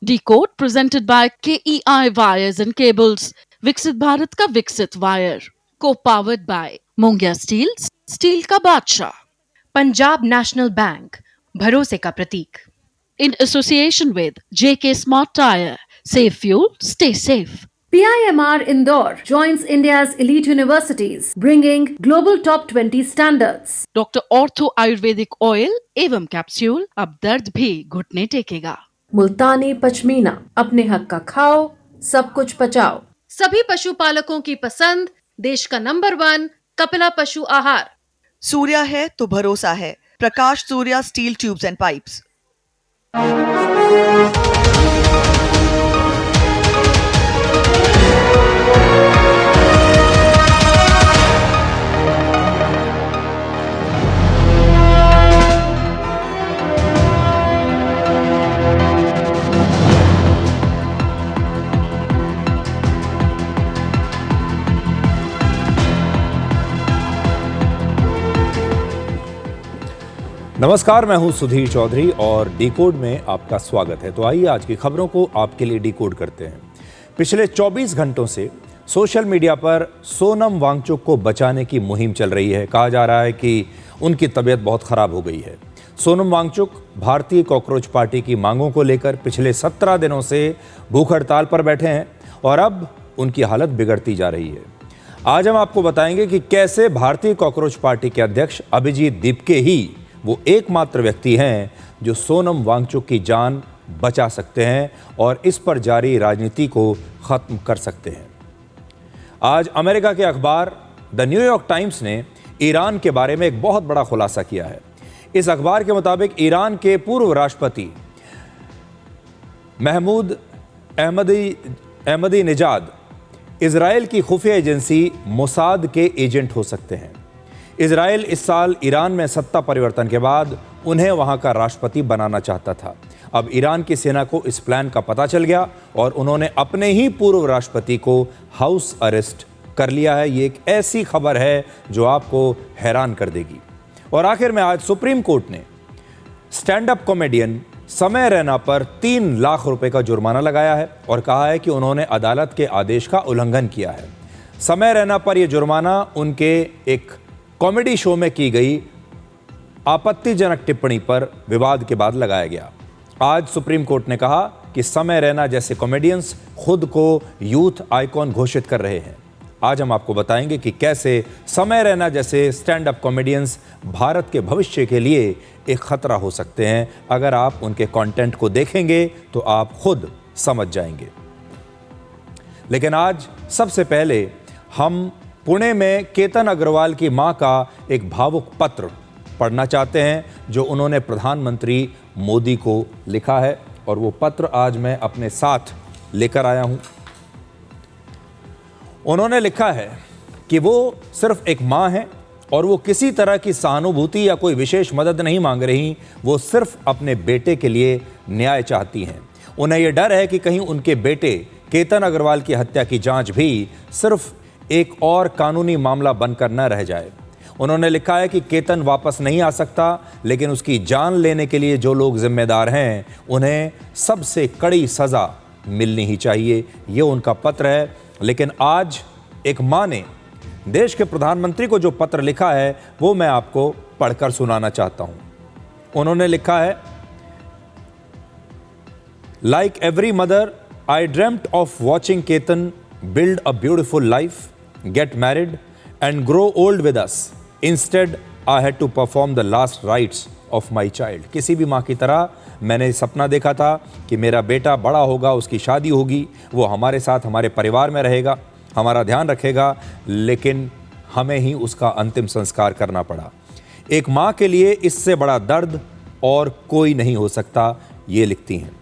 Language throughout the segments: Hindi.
Decode presented by KEI Wires and Cables. विकसित भारत का विकसित wire. Co-powered by Mongia Steel, steel का बादशाह. पंजाब नेशनल बैंक, भरोसे का प्रतीक. In association with JK Smart Tire. Save fuel, stay safe. PIMR Indore joins India's elite universities, bringing global top 20 standards. Doctor ortho Ayurvedic oil एवं कैप्सूल अब दर्द भी घुटने टेकेगा. मुल्तानी पश्मीना, अपने हक का खाओ, सब कुछ पचाओ. सभी पशुपालकों की पसंद, देश का नंबर 1 कपिला पशु आहार. सूर्या है तो भरोसा है. Prakash Surya steel tubes and pipes. नमस्कार, मैं हूं सुधीर चौधरी और डिकोड में आपका स्वागत है। तो आइए आज की खबरों को आपके लिए डिकोड करते हैं। पिछले 24 घंटों से सोशल मीडिया पर सोनम वांगचुक को बचाने की मुहिम चल रही है। कहा जा रहा है कि उनकी तबीयत बहुत खराब हो गई है। सोनम वांगचुक भारतीय कॉकरोच पार्टी की मांगों को लेकर पिछले 17 दिनों से भूख हड़ताल पर बैठे हैं और अब उनकी हालत बिगड़ती जा रही है। आज हम आपको बताएंगे कि कैसे भारतीय कॉकरोच पार्टी के अध्यक्ष अभिजीत दीपके ही वो एकमात्र व्यक्ति हैं जो सोनम वांगचुक की जान बचा सकते हैं और इस पर जारी राजनीति को खत्म कर सकते हैं। आज अमेरिका के अखबार द न्यूयॉर्क टाइम्स ने ईरान के बारे में एक बहुत बड़ा खुलासा किया है। इस अखबार के मुताबिक ईरान के पूर्व राष्ट्रपति महमूद अहमदीनेजाद इजराइल की खुफिया एजेंसी मोसाद के एजेंट हो सकते हैं। इजराइल इस साल ईरान में सत्ता परिवर्तन के बाद उन्हें वहां का राष्ट्रपति बनाना चाहता था। अब ईरान की सेना को इस प्लान का पता चल गया और उन्होंने अपने ही पूर्व राष्ट्रपति को हाउस अरेस्ट कर लिया है। ये एक ऐसी खबर है जो आपको हैरान कर देगी। और आखिर में आज सुप्रीम कोर्ट ने स्टैंड अप कॉमेडियन समय रैना पर 3 लाख रुपए का जुर्माना लगाया है और कहा है कि उन्होंने अदालत के आदेश का उल्लंघन किया है। समय रैना पर यह जुर्माना उनके एक कॉमेडी शो में की गई आपत्तिजनक टिप्पणी पर विवाद के बाद लगाया गया। आज सुप्रीम कोर्ट ने कहा कि समय रैना जैसे कॉमेडियंस खुद को यूथ आइकॉन घोषित कर रहे हैं। आज हम आपको बताएंगे कि कैसे समय रैना जैसे स्टैंड अप कॉमेडियंस भारत के भविष्य के लिए एक खतरा हो सकते हैं। अगर आप उनके कंटेंट को देखेंगे तो आप खुद समझ जाएंगे। लेकिन आज सबसे पहले हम पुणे में केतन अग्रवाल की मां का एक भावुक पत्र पढ़ना चाहते हैं जो उन्होंने प्रधानमंत्री मोदी को लिखा है और वो पत्र आज मैं अपने साथ लेकर आया हूं। उन्होंने लिखा है कि वो सिर्फ एक मां है और वो किसी तरह की सहानुभूति या कोई विशेष मदद नहीं मांग रही। वो सिर्फ अपने बेटे के लिए न्याय चाहती हैं। उन्हें यह डर है कि कहीं उनके बेटे केतन अग्रवाल की हत्या की जांच भी सिर्फ एक और कानूनी मामला बनकर न रह जाए। उन्होंने लिखा है कि केतन वापस नहीं आ सकता, लेकिन उसकी जान लेने के लिए जो लोग जिम्मेदार हैं उन्हें सबसे कड़ी सजा मिलनी ही चाहिए। ये उनका पत्र है। लेकिन आज एक मां ने देश के प्रधानमंत्री को जो पत्र लिखा है वो मैं आपको पढ़कर सुनाना चाहता हूं। उन्होंने लिखा है, like every mother I dreamed of watching Ketan build a beautiful life, get married and grow old with us. Instead, I had to perform the last rites of my child. किसी भी माँ की तरह मैंने सपना देखा था कि मेरा बेटा बड़ा होगा, उसकी शादी होगी, वो हमारे साथ हमारे परिवार में रहेगा, हमारा ध्यान रखेगा, लेकिन हमें ही उसका अंतिम संस्कार करना पड़ा। एक माँ के लिए इससे बड़ा दर्द और कोई नहीं हो सकता, ये लिखती हैं।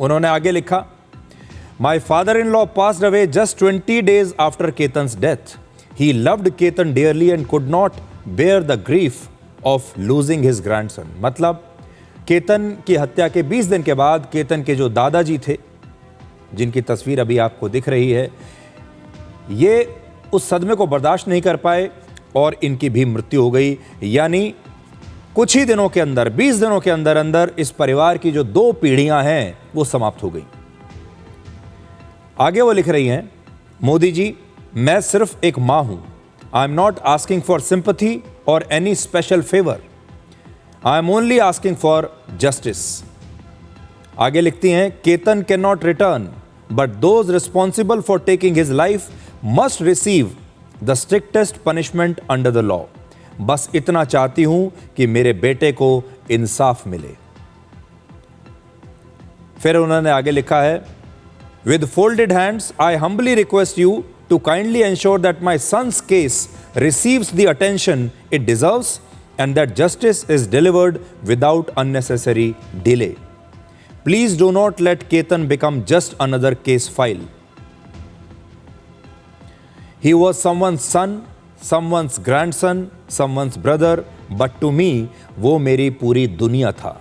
उन्होंने आगे लिखा, My father-in-law passed away just 20 days after Ketan's death. He loved Ketan dearly and could not bear the grief of losing his grandson. मतलब केतन की हत्या के 20 दिन के बाद केतन के जो दादाजी थे, जिनकी तस्वीर अभी आपको दिख रही है, ये उस सदमे को बर्दाश्त नहीं कर पाए और इनकी भी मृत्यु हो गई। यानी कुछ ही दिनों के अंदर, 20 दिनों के अंदर अंदर इस परिवार की जो 2 पीढ़ियां हैं वो समाप्त हो गई। आगे वो लिख रही हैं, मोदी जी, मैं सिर्फ एक मां हूं। I am not asking for sympathy और any special favour. I am only asking for justice. आगे लिखती हैं, Ketan can not return but those responsible for taking his life must receive the strictest punishment under the law. बस इतना चाहती हूं कि मेरे बेटे को इंसाफ मिले। फिर उन्होंने आगे लिखा है, with folded hands I humbly request you to kindly ensure that my son's case receives the attention it deserves and that justice is delivered without unnecessary delay. Please do not let Ketan become just another case file. He was someone's son, someone's grandson, someone's brother, but to me वो मेरी पूरी दुनिया था।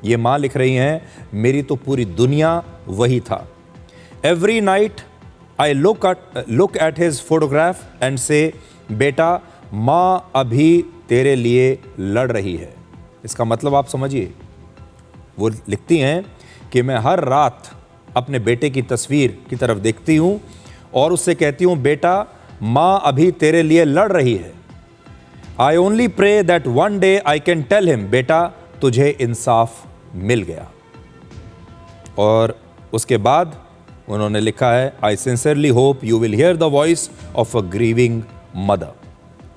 ये माँ लिख रही हैं, मेरी तो पूरी दुनिया वही था। Every night I look at his photograph and say, बेटा माँ अभी तेरे लिए लड़ रही है। इसका मतलब आप समझिए, वो लिखती हैं कि मैं हर रात अपने बेटे की तस्वीर की तरफ देखती हूँ और उससे कहती हूँ, बेटा माँ अभी तेरे लिए लड़ रही है। I only pray that one day I can tell him, बेटा तुझे इंसाफ मिल गया। और उसके बाद उन्होंने लिखा है, I sincerely hope you will hear the voice of a grieving mother.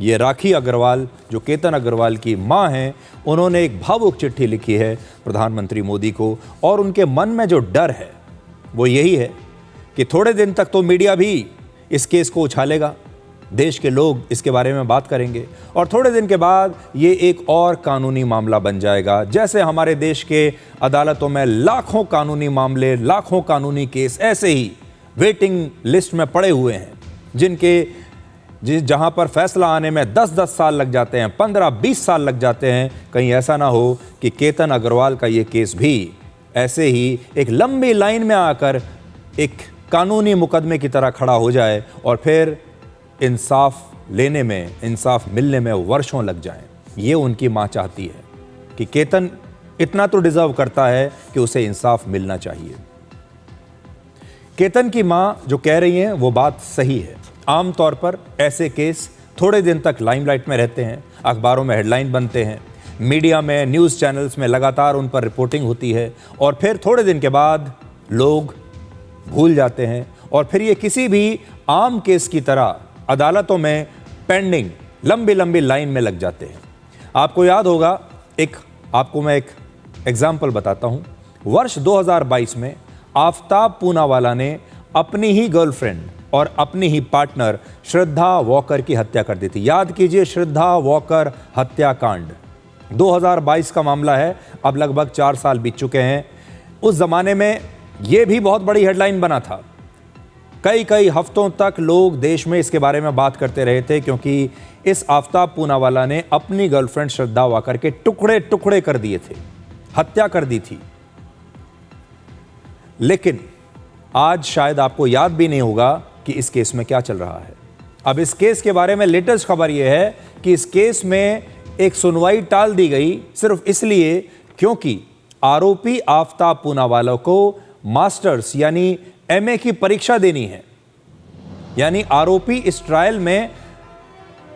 ये राखी अग्रवाल जो केतन अग्रवाल की मां हैं, उन्होंने एक भावुक चिट्ठी लिखी है प्रधानमंत्री मोदी को, और उनके मन में जो डर है वो यही है कि थोड़े दिन तक तो मीडिया भी इस केस को उछालेगा, देश के लोग इसके बारे में बात करेंगे और थोड़े दिन के बाद ये एक और कानूनी मामला बन जाएगा। जैसे हमारे देश के अदालतों में लाखों कानूनी मामले, लाखों कानूनी केस ऐसे ही वेटिंग लिस्ट में पड़े हुए हैं, जहां पर फैसला आने में 10-10 साल लग जाते हैं, 15-20 साल लग जाते हैं। कहीं ऐसा ना हो कि केतन अग्रवाल का ये केस भी ऐसे ही एक लंबी लाइन में आकर एक कानूनी मुकदमे की तरह खड़ा हो जाए और फिर इंसाफ लेने में, इंसाफ मिलने में वर्षों लग जाएं। ये उनकी मां चाहती है कि केतन इतना तो डिजर्व करता है कि उसे इंसाफ मिलना चाहिए। केतन की मां जो कह रही हैं वो बात सही है। आमतौर पर ऐसे केस थोड़े दिन तक लाइमलाइट में रहते हैं, अखबारों में हेडलाइन बनते हैं, मीडिया में, न्यूज़ चैनल्स में लगातार उन पर रिपोर्टिंग होती है और फिर थोड़े दिन के बाद लोग भूल जाते हैं और फिर ये किसी भी आम केस की तरह अदालतों में पेंडिंग लंबी लंबी लाइन में लग जाते हैं। आपको याद होगा, आपको मैं एक एग्जाम्पल बताता हूँ। वर्ष 2022 में आफ्ताब पूनावाला ने अपनी ही गर्लफ्रेंड और अपनी ही पार्टनर श्रद्धा वॉकर की हत्या कर दी थी। याद कीजिए, श्रद्धा वॉकर हत्याकांड 2022 का मामला है, अब लगभग 4 साल बीत चुके हैं। उस जमाने में यह भी बहुत बड़ी हेडलाइन बना था। कई हफ्तों तक लोग देश में इसके बारे में बात करते रहे थे क्योंकि इस आफ्ताब पूनावाला ने अपनी गर्लफ्रेंड श्रद्धा वॉकर के टुकड़े टुकड़े कर दिए थे, हत्या कर दी थी। लेकिन आज शायद आपको याद भी नहीं होगा कि इस केस में क्या चल रहा है। अब इस केस के बारे में लेटेस्ट खबर यह है कि इस केस में एक सुनवाई टाल दी गई सिर्फ इसलिए क्योंकि आरोपी आफ्ताब पूनावाला को मास्टर्स यानी एमए की परीक्षा देनी है। यानी आरोपी इस ट्रायल में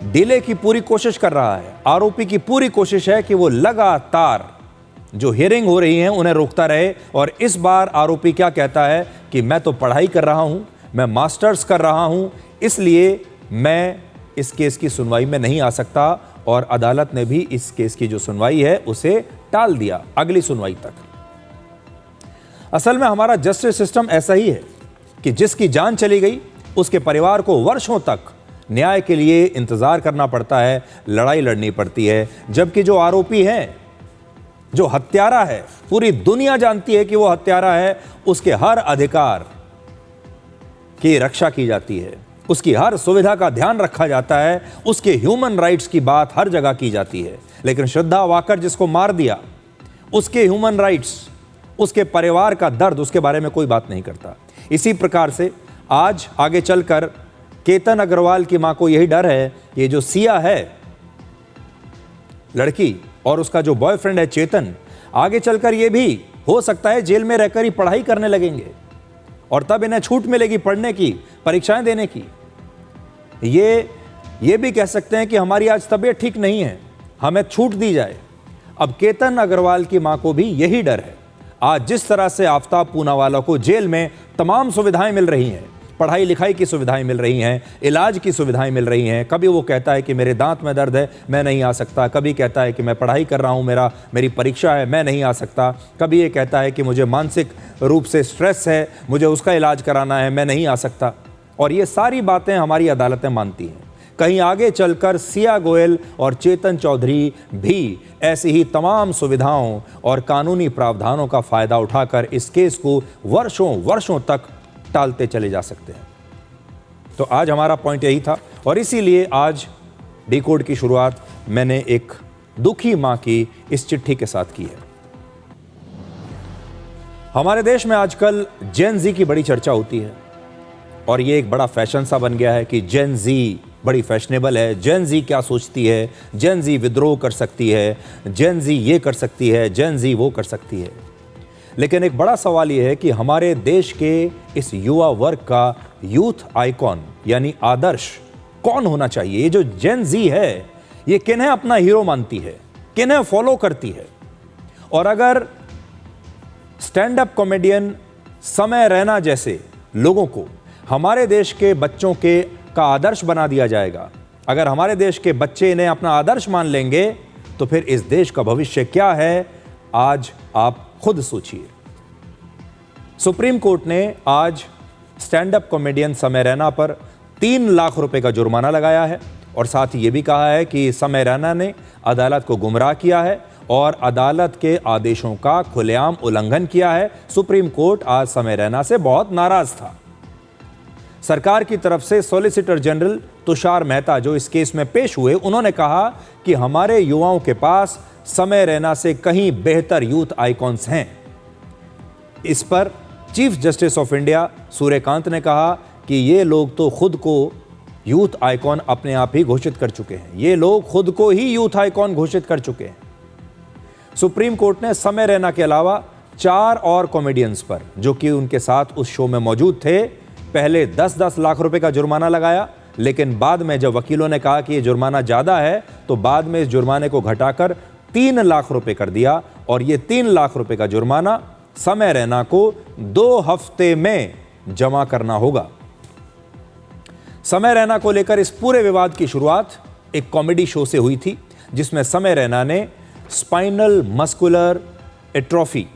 डिले की पूरी कोशिश कर रहा है। आरोपी की पूरी कोशिश है कि वो लगातार जो हियरिंग हो रही हैं उन्हें रोकता रहे। और इस बार आरोपी क्या कहता है कि मैं तो पढ़ाई कर रहा हूं, मैं मास्टर्स कर रहा हूं, इसलिए मैं इस केस की सुनवाई में नहीं आ सकता। और अदालत ने भी इस केस की जो सुनवाई है उसे टाल दिया अगली सुनवाई तक। असल में हमारा जस्टिस सिस्टम ऐसा ही है कि जिसकी जान चली गई उसके परिवार को वर्षों तक न्याय के लिए इंतजार करना पड़ता है, लड़ाई लड़नी पड़ती है। जबकि जो आरोपी है, जो हत्यारा है, पूरी दुनिया जानती है कि वो हत्यारा है, उसके हर अधिकार की रक्षा की जाती है, उसकी हर सुविधा का ध्यान रखा जाता है, उसके ह्यूमन राइट्स की बात हर जगह की जाती है। लेकिन श्रद्धा वॉकर जिसको मार दिया, उसके ह्यूमन राइट्स, उसके परिवार का दर्द, उसके बारे में कोई बात नहीं करता। इसी प्रकार से आज आगे चलकर केतन अग्रवाल की मां को यही डर है कि ये जो सिया है लड़की, और उसका जो बॉयफ्रेंड है चेतन, आगे चलकर ये भी हो सकता है जेल में रहकर ही पढ़ाई करने लगेंगे और तब इन्हें छूट मिलेगी पढ़ने की, परीक्षाएं देने की। ये भी कह सकते हैं कि हमारी आज तबीयत ठीक नहीं है, हमें छूट दी जाए। अब केतन अग्रवाल की मां को भी यही डर है। आज जिस तरह से आफताब पूनावाला को जेल में तमाम सुविधाएं मिल रही हैं, पढ़ाई लिखाई की सुविधाएं मिल रही हैं, इलाज की सुविधाएं मिल रही हैं, कभी वो कहता है कि मेरे दांत में दर्द है, मैं नहीं आ सकता, कभी कहता है कि मैं पढ़ाई कर रहा हूं, मेरी परीक्षा है, मैं नहीं आ सकता, कभी ये कहता है कि मुझे मानसिक रूप से स्ट्रेस है, मुझे उसका इलाज कराना है, मैं नहीं आ सकता। और ये सारी बातें हमारी अदालतें मानती हैं। कहीं आगे चलकर सिया गोयल और चेतन चौधरी भी ऐसी ही तमाम सुविधाओं और कानूनी प्रावधानों का फायदा उठाकर इस केस को वर्षों वर्षों तक टालते चले जा सकते हैं। तो आज हमारा पॉइंट यही था और इसीलिए आज डिकोड की शुरुआत मैंने एक दुखी मां की इस चिट्ठी के साथ की है। हमारे देश में आजकल जेन जी की बड़ी चर्चा होती है और ये एक बड़ा फैशन सा बन गया है कि जेन जी बड़ी फैशनेबल है, जेन जी क्या सोचती है, जेन जी विद्रोह कर सकती है, जेन जी ये कर सकती है, जेन जी वो कर सकती है। लेकिन एक बड़ा सवाल यह है कि हमारे देश के इस युवा वर्ग का यूथ आइकॉन यानी आदर्श कौन होना चाहिए? ये जो जेन जी है ये किन्हें अपना हीरो मानती है, किन्हें फॉलो करती है? और अगर स्टैंड अप कॉमेडियन समय रैना जैसे लोगों को हमारे देश के बच्चों का आदर्श बना दिया जाएगा, अगर हमारे देश के बच्चे इन्हें अपना आदर्श मान लेंगे तो फिर इस देश का भविष्य क्या है, आज आप खुद सोचिए। सुप्रीम कोर्ट ने आज स्टैंड अप कॉमेडियन समय रैना पर 3 लाख रुपए का जुर्माना लगाया है और साथ ही यह भी कहा है कि समय रैना ने अदालत को गुमराह किया है और अदालत के आदेशों का खुलेआम उल्लंघन किया है। सुप्रीम कोर्ट आज समय रैना से बहुत नाराज था। सरकार की तरफ से सॉलिसिटर जनरल तुषार मेहता जो इस केस में पेश हुए, उन्होंने कहा कि हमारे युवाओं के पास समय रैना से कहीं बेहतर यूथ आइकॉन्स हैं। इस पर chief justice of India Suryakant ने कहा कि ये लोग तो खुद को यूथ आइकॉन अपने आप ही घोषित कर चुके हैं, ये लोग खुद को ही यूथ आइकॉन घोषित कर चुके हैं। सुप्रीम कोर्ट ने समय रैना के अलावा 4 और कॉमेडियंस पर जो कि उनके साथ उस शो में मौजूद थे, पहले 10-10 लाख रुपए का जुर्माना लगाया, लेकिन बाद में जब वकीलों ने कहा कि ये जुर्माना ज्यादा है तो बाद में इस जुर्माने को घटाकर 3 लाख रुपए कर दिया और ये 3 लाख रुपए का जुर्माना समय रैना को 2 हफ्ते में जमा करना होगा। समय रैना को लेकर इस पूरे विवाद की शुरुआत एक कॉमेडी शो से हुई थी जिसमें समय रैना ने स्पाइनल मस्कुलर एट्रोफी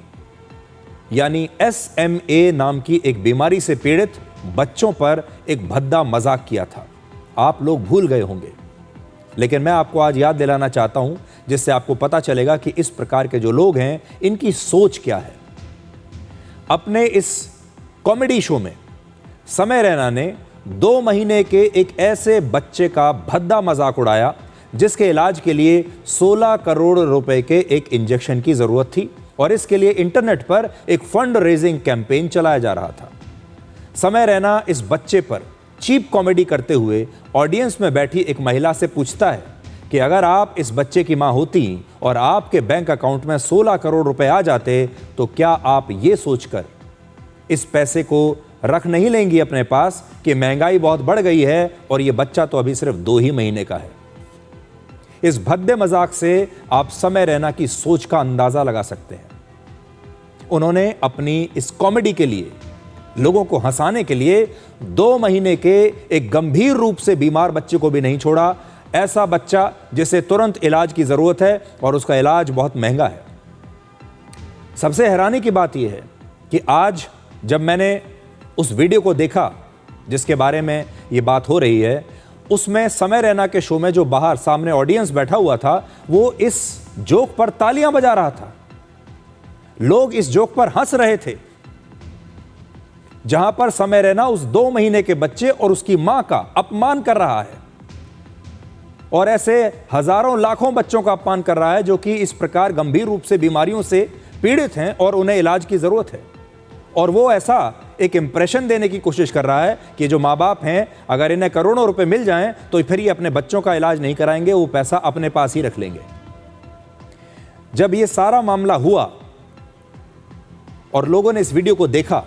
यानी SMA नाम की एक बीमारी से पीड़ित बच्चों पर एक भद्दा मजाक किया था। आप लोग भूल गए होंगे, लेकिन मैं आपको आज याद दिलाना चाहता हूं जिससे आपको पता चलेगा कि इस प्रकार के जो लोग हैं इनकी सोच क्या है। अपने इस कॉमेडी शो में समय रैना ने 2 महीने के एक ऐसे बच्चे का भद्दा मजाक उड़ाया जिसके इलाज के लिए 16 करोड़ रुपए के एक इंजेक्शन की जरूरत थी और इसके लिए इंटरनेट पर एक फंड रेजिंग कैंपेन चलाया जा रहा था। समय रैना इस बच्चे पर चीप कॉमेडी करते हुए ऑडियंस में बैठी एक महिला से पूछता है कि अगर आप इस बच्चे की मां होती और आपके बैंक अकाउंट में 16 करोड़ रुपए आ जाते तो क्या आप ये सोचकर इस पैसे को रख नहीं लेंगी अपने पास कि महंगाई बहुत बढ़ गई है और ये बच्चा तो अभी सिर्फ 2 ही महीने का है। इस भद्दे मजाक से आप समय रैना की सोच का अंदाजा लगा सकते हैं। उन्होंने अपनी इस कॉमेडी के लिए, लोगों को हंसाने के लिए 2 महीने के एक गंभीर रूप से बीमार बच्चे को भी नहीं छोड़ा, ऐसा बच्चा जिसे तुरंत इलाज की जरूरत है और उसका इलाज बहुत महंगा है। सबसे हैरानी की बात यह है कि आज जब मैंने उस वीडियो को देखा जिसके बारे में यह बात हो रही है, उसमें समय रैना के शो में जो बाहर सामने ऑडियंस बैठा हुआ था वो इस जोक पर तालियां बजा रहा था। लोग इस जोक पर हंस रहे थे जहां पर समय रैना उस 2 महीने के बच्चे और उसकी मां का अपमान कर रहा है और ऐसे हजारों लाखों बच्चों का अपमान कर रहा है जो कि इस प्रकार गंभीर रूप से बीमारियों से पीड़ित हैं और उन्हें इलाज की जरूरत है। और वो ऐसा एक इंप्रेशन देने की कोशिश कर रहा है कि जो माँ बाप हैं अगर इन्हें करोड़ों रुपए मिल जाएं तो फिर ये अपने बच्चों का इलाज नहीं कराएंगे, वो पैसा अपने पास ही रख लेंगे। जब ये सारा मामला हुआ और लोगों ने इस वीडियो को देखा,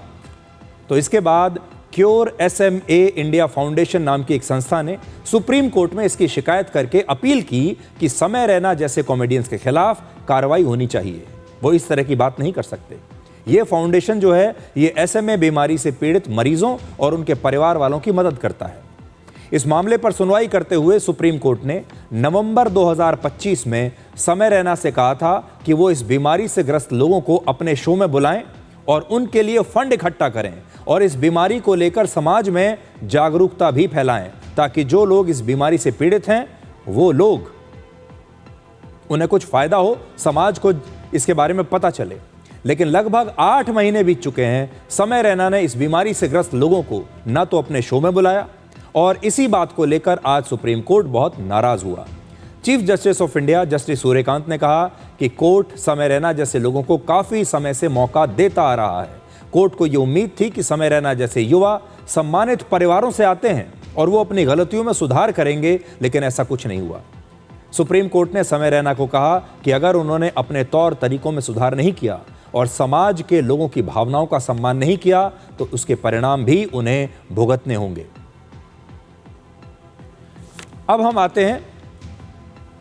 तो इसके बाद क्योर SMA इंडिया फाउंडेशन नाम की एक संस्था ने सुप्रीम कोर्ट में इसकी शिकायत करके अपील की कि समय रैना जैसे कॉमेडियंस के खिलाफ कार्रवाई होनी चाहिए। वो इस तरह की बात नहीं कर सकते। ये फाउंडेशन जो है, ये SMA बीमारी से पीड़ित मरीजों और उनके परिवार वालों की मदद करता है। इस मामले पर सुनवाई करते हुए सुप्रीम कोर्ट ने नवंबर 2025 में समय रैना से कहा था कि वो इस बीमारी से ग्रस्त लोगों को अपने शो में बुलाएं और उनके लिए फंड इकट्ठा करें और इस बीमारी को लेकर समाज में जागरूकता भी फैलाएं, ताकि जो लोग इस बीमारी से पीड़ित हैं वो लोग, उन्हें कुछ फायदा हो, समाज को इसके बारे में पता चले। लेकिन लगभग 8 महीने बीत चुके हैं, समय रैना ने इस बीमारी से ग्रस्त लोगों को न तो अपने शो में बुलाया, और इसी बात को लेकर आज सुप्रीम कोर्ट बहुत नाराज हुआ। Chief justice of India justice Suryakant ने कहा कि कोर्ट समय रैना जैसे लोगों को काफी समय से मौका देता आ रहा है। कोर्ट को यह उम्मीद थी कि समय रैना जैसे युवा सम्मानित परिवारों से आते हैं और वो अपनी गलतियों में सुधार करेंगे, लेकिन ऐसा कुछ नहीं हुआ। सुप्रीम कोर्ट ने समय रैना को कहा कि अगर उन्होंने अपने तौर तरीकों में सुधार नहीं किया और समाज के लोगों की भावनाओं का सम्मान नहीं किया, तो उसके परिणाम भी उन्हें भुगतने होंगे। अब हम आते हैं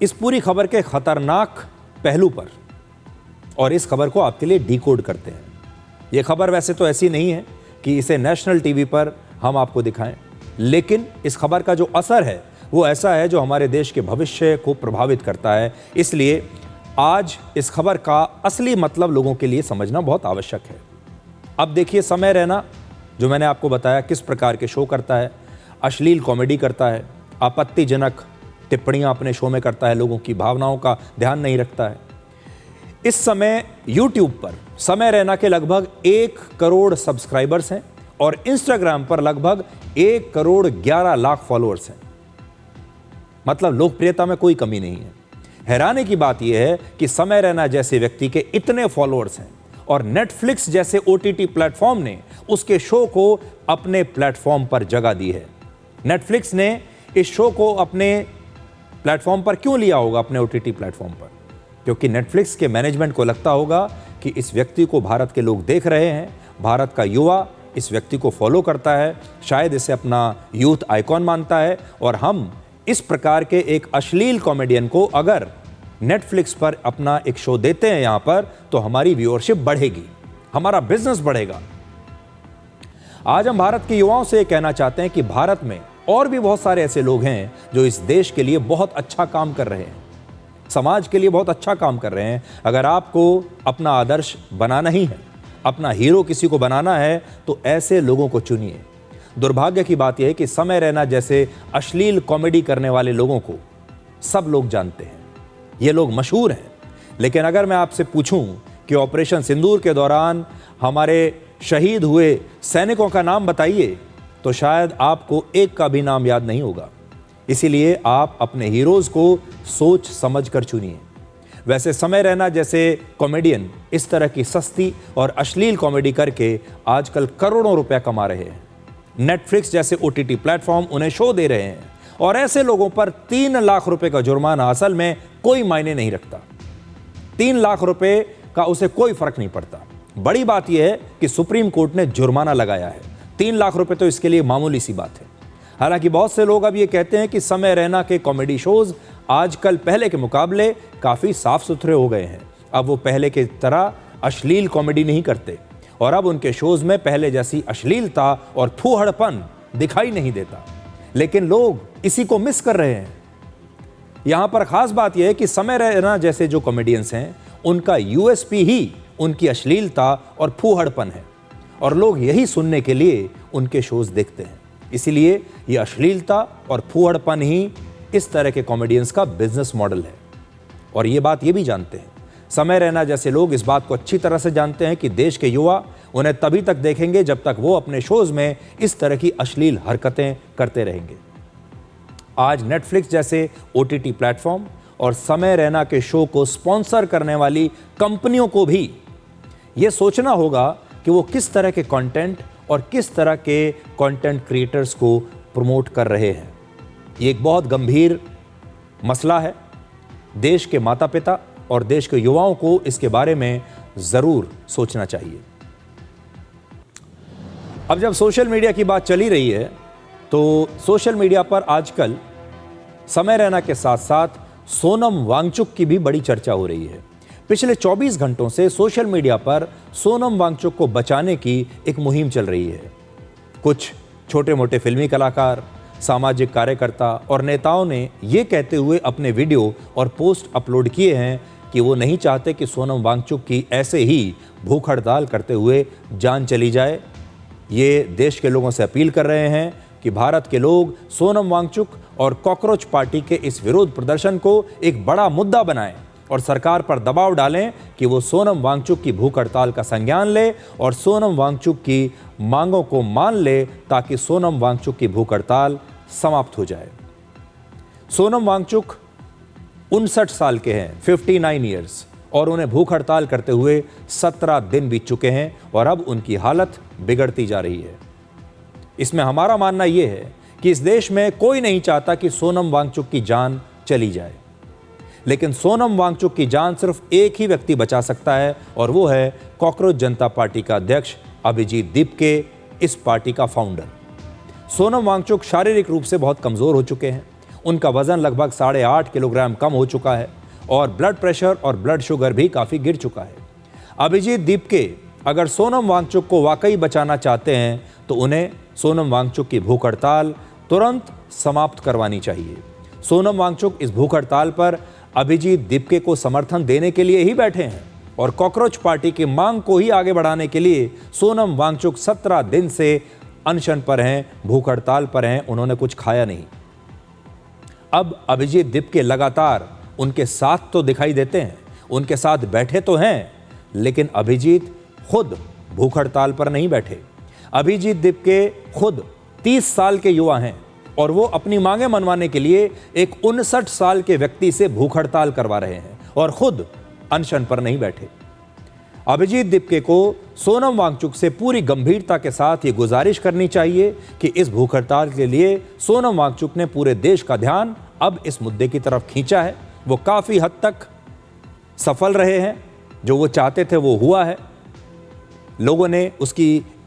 इस पूरी खबर के खतरनाक पहलू पर और इस खबर को आपके लिए डिकोड करते हैं। यह खबर वैसे तो ऐसी नहीं है कि इसे नेशनल टीवी पर हम आपको दिखाएं, लेकिन इस खबर का जो असर है वो ऐसा है जो हमारे देश के भविष्य को प्रभावित करता है। इसलिए आज इस खबर का असली मतलब लोगों के लिए समझना बहुत आवश्यक है। अब देखिए, समय रैना जो मैंने आपको बताया किस प्रकार के शो करता है, अश्लील कॉमेडी करता है, आपत्तिजनक टिप्पणियां अपने शो में करता है, लोगों की भावनाओं का ध्यान नहीं रखता है। इस समय YouTube पर समय रैना के लगभग 1 करोड़ सब्सक्राइबर्स हैं और Instagram पर लगभग 1 करोड़ 11 लाख फॉलोअर्स हैं। मतलब लोकप्रियता में कोई कमी नहीं है। हैरानी की बात यह है कि समय रैना जैसे व्यक्ति के इतने फॉलोअर्स हैं और नेटफ्लिक्स जैसे OTT प्लेटफॉर्म ने उसके शो को अपने प्लेटफॉर्म पर जगह दी है। नेटफ्लिक्स ने इस शो को अपने प्लेटफॉर्म पर क्यों लिया होगा, अपने OTT प्लेटफॉर्म पर? क्योंकि नेटफ्लिक्स के मैनेजमेंट को लगता होगा कि इस व्यक्ति को भारत के लोग देख रहे हैं, भारत का युवा इस व्यक्ति को फॉलो करता है, शायद इसे अपना यूथ आइकॉन मानता है, और हम इस प्रकार के एक अश्लील कॉमेडियन को अगर नेटफ्लिक्स पर अपना एक शो देते हैं यहाँ पर, तो हमारी व्यूअरशिप बढ़ेगी, हमारा बिजनेस बढ़ेगा। आज हम भारत के युवाओं से कहना चाहते हैं कि भारत में और भी बहुत सारे ऐसे लोग हैं जो इस देश के लिए बहुत अच्छा काम कर रहे हैं, समाज के लिए बहुत अच्छा काम कर रहे हैं। अगर आपको अपना आदर्श बनाना ही है, अपना हीरो किसी को बनाना है, तो ऐसे लोगों को चुनिए। दुर्भाग्य की बात यह है कि समय रैना जैसे अश्लील कॉमेडी करने वाले लोगों को सब लोग जानते हैं, ये लोग मशहूर हैं। लेकिन अगर मैं आपसे पूछूं कि ऑपरेशन सिंदूर के दौरान हमारे शहीद हुए सैनिकों का नाम बताइए, तो शायद आपको एक का भी नाम याद नहीं होगा। इसीलिए आप अपने हीरोज को सोच समझ कर चुनिए। वैसे समय रैना जैसे कॉमेडियन इस तरह की सस्ती और अश्लील कॉमेडी करके आजकल करोड़ों रुपए कमा रहे हैं। नेटफ्लिक्स जैसे OTT प्लेटफॉर्म उन्हें शो दे रहे हैं और ऐसे लोगों पर 3 लाख रुपए का जुर्माना असल में कोई मायने नहीं रखता। 3 लाख रुपए का उसे कोई फर्क नहीं पड़ता। बड़ी बात यह है कि सुप्रीम कोर्ट ने जुर्माना लगाया है। 3 लाख रुपए तो इसके लिए मामूली सी बात है। हालांकि बहुत से लोग अब ये कहते हैं कि समय रैना के कॉमेडी शोज आजकल पहले के मुकाबले काफी साफ सुथरे हो गए हैं। अब वो पहले की तरह अश्लील कॉमेडी नहीं करते और अब उनके शोज में पहले जैसी अश्लीलता और फूहड़पन दिखाई नहीं देता। लेकिन लोग इसी को मिस कर रहे हैं। यहां पर खास बात यह है कि समय रैना जैसे जो कॉमेडियंस हैं, उनका USP ही उनकी अश्लीलता और फूहड़पन है और लोग यही सुनने के लिए उनके शोज देखते हैं। इसीलिए ये अश्लीलता और फूहड़पन ही इस तरह के कॉमेडियंस का बिजनेस मॉडल है। और ये बात ये भी जानते हैं, समय रैना जैसे लोग इस बात को अच्छी तरह से जानते हैं कि देश के युवा उन्हें तभी तक देखेंगे जब तक वो अपने शोज में इस तरह की अश्लील हरकतें करते रहेंगे। आज नेटफ्लिक्स जैसे OTT प्लेटफॉर्म और समय रैना के शो को स्पॉन्सर करने वाली कंपनियों को भी ये सोचना होगा कि वो किस तरह के कंटेंट और किस तरह के कंटेंट क्रिएटर्स को प्रमोट कर रहे हैं। ये एक बहुत गंभीर मसला है। देश के माता पिता और देश के युवाओं को इसके बारे में जरूर सोचना चाहिए। अब जब सोशल मीडिया की बात चली रही है तो सोशल मीडिया पर आजकल समय रैना के साथ साथ सोनम वांगचुक की भी बड़ी चर्चा हो रही है। पिछले 24 घंटों से सोशल मीडिया पर सोनम वांगचुक को बचाने की एक मुहिम चल रही है। कुछ छोटे मोटे फिल्मी कलाकार, सामाजिक कार्यकर्ता और नेताओं ने ये कहते हुए अपने वीडियो और पोस्ट अपलोड किए हैं कि वो नहीं चाहते कि सोनम वांगचुक की ऐसे ही भूख हड़ताल करते हुए जान चली जाए। ये देश के लोगों से अपील कर रहे हैं कि भारत के लोग सोनम वांगचुक और कॉकरोच पार्टी के इस विरोध प्रदर्शन को एक बड़ा मुद्दा बनाएं और सरकार पर दबाव डालें कि वो सोनम वांगचुक की भूख हड़ताल का संज्ञान ले और सोनम वांगचुक की मांगों को मान ले, ताकि सोनम वांगचुक की भूख हड़ताल समाप्त हो जाए। सोनम वांगचुक 59 साल के हैं, 59 ईयर्स, और उन्हें भूख हड़ताल करते हुए 17 दिन बीत चुके हैं और अब उनकी हालत बिगड़ती जा रही है। इसमें हमारा मानना यह है कि इस देश में कोई नहीं चाहता कि सोनम वांगचुक की जान चली जाए, लेकिन सोनम वांगचुक की जान सिर्फ एक ही व्यक्ति बचा सकता है और वो है कॉकरोच जनता पार्टी का अध्यक्ष अभिजीत दीपके, इस पार्टी का फाउंडर। सोनम वांगचुक शारीरिक रूप से बहुत कमज़ोर हो चुके हैं। उनका वजन लगभग 8.5 किलोग्राम कम हो चुका है और ब्लड प्रेशर और ब्लड शुगर भी काफ़ी गिर चुका है। अभिजीत दीपके अगर सोनम वांगचुक को वाकई बचाना चाहते हैं तो उन्हें सोनम वांगचुक की भूख हड़ताल तुरंत समाप्त करवानी चाहिए। सोनम वांगचुक इस भूख हड़ताल पर अभिजीत दीपके को समर्थन देने के लिए ही बैठे हैं और कॉकरोच पार्टी की मांग को ही आगे बढ़ाने के लिए सोनम वांगचुक 17 दिन से अनशन पर हैं, भूख हड़ताल पर हैं, उन्होंने कुछ खाया नहीं। अब अभिजीत दीपके लगातार उनके साथ तो दिखाई देते हैं, उनके साथ बैठे तो हैं, लेकिन अभिजीत खुद भूख हड़ताल पर नहीं बैठे। अभिजीत दीपके खुद 30 साल के युवा हैं और वो अपनी मांगें मनवाने के लिए एक 59 साल के व्यक्ति से भूख हड़ताल करवा रहे हैं और खुद अनशन पर नहीं बैठे। अभिजीत दीपके को सोनम वांगचुक से पूरी गंभीरता के साथ ये गुजारिश करनी चाहिए कि इस भूख हड़ताल के लिए सोनम वांगचुक ने पूरे देश का ध्यान अब इस मुद्दे की तरफ खींचा है। वो काफ़ी हद तक सफल रहे हैं, जो वो चाहते थे वो हुआ है। लोगों ने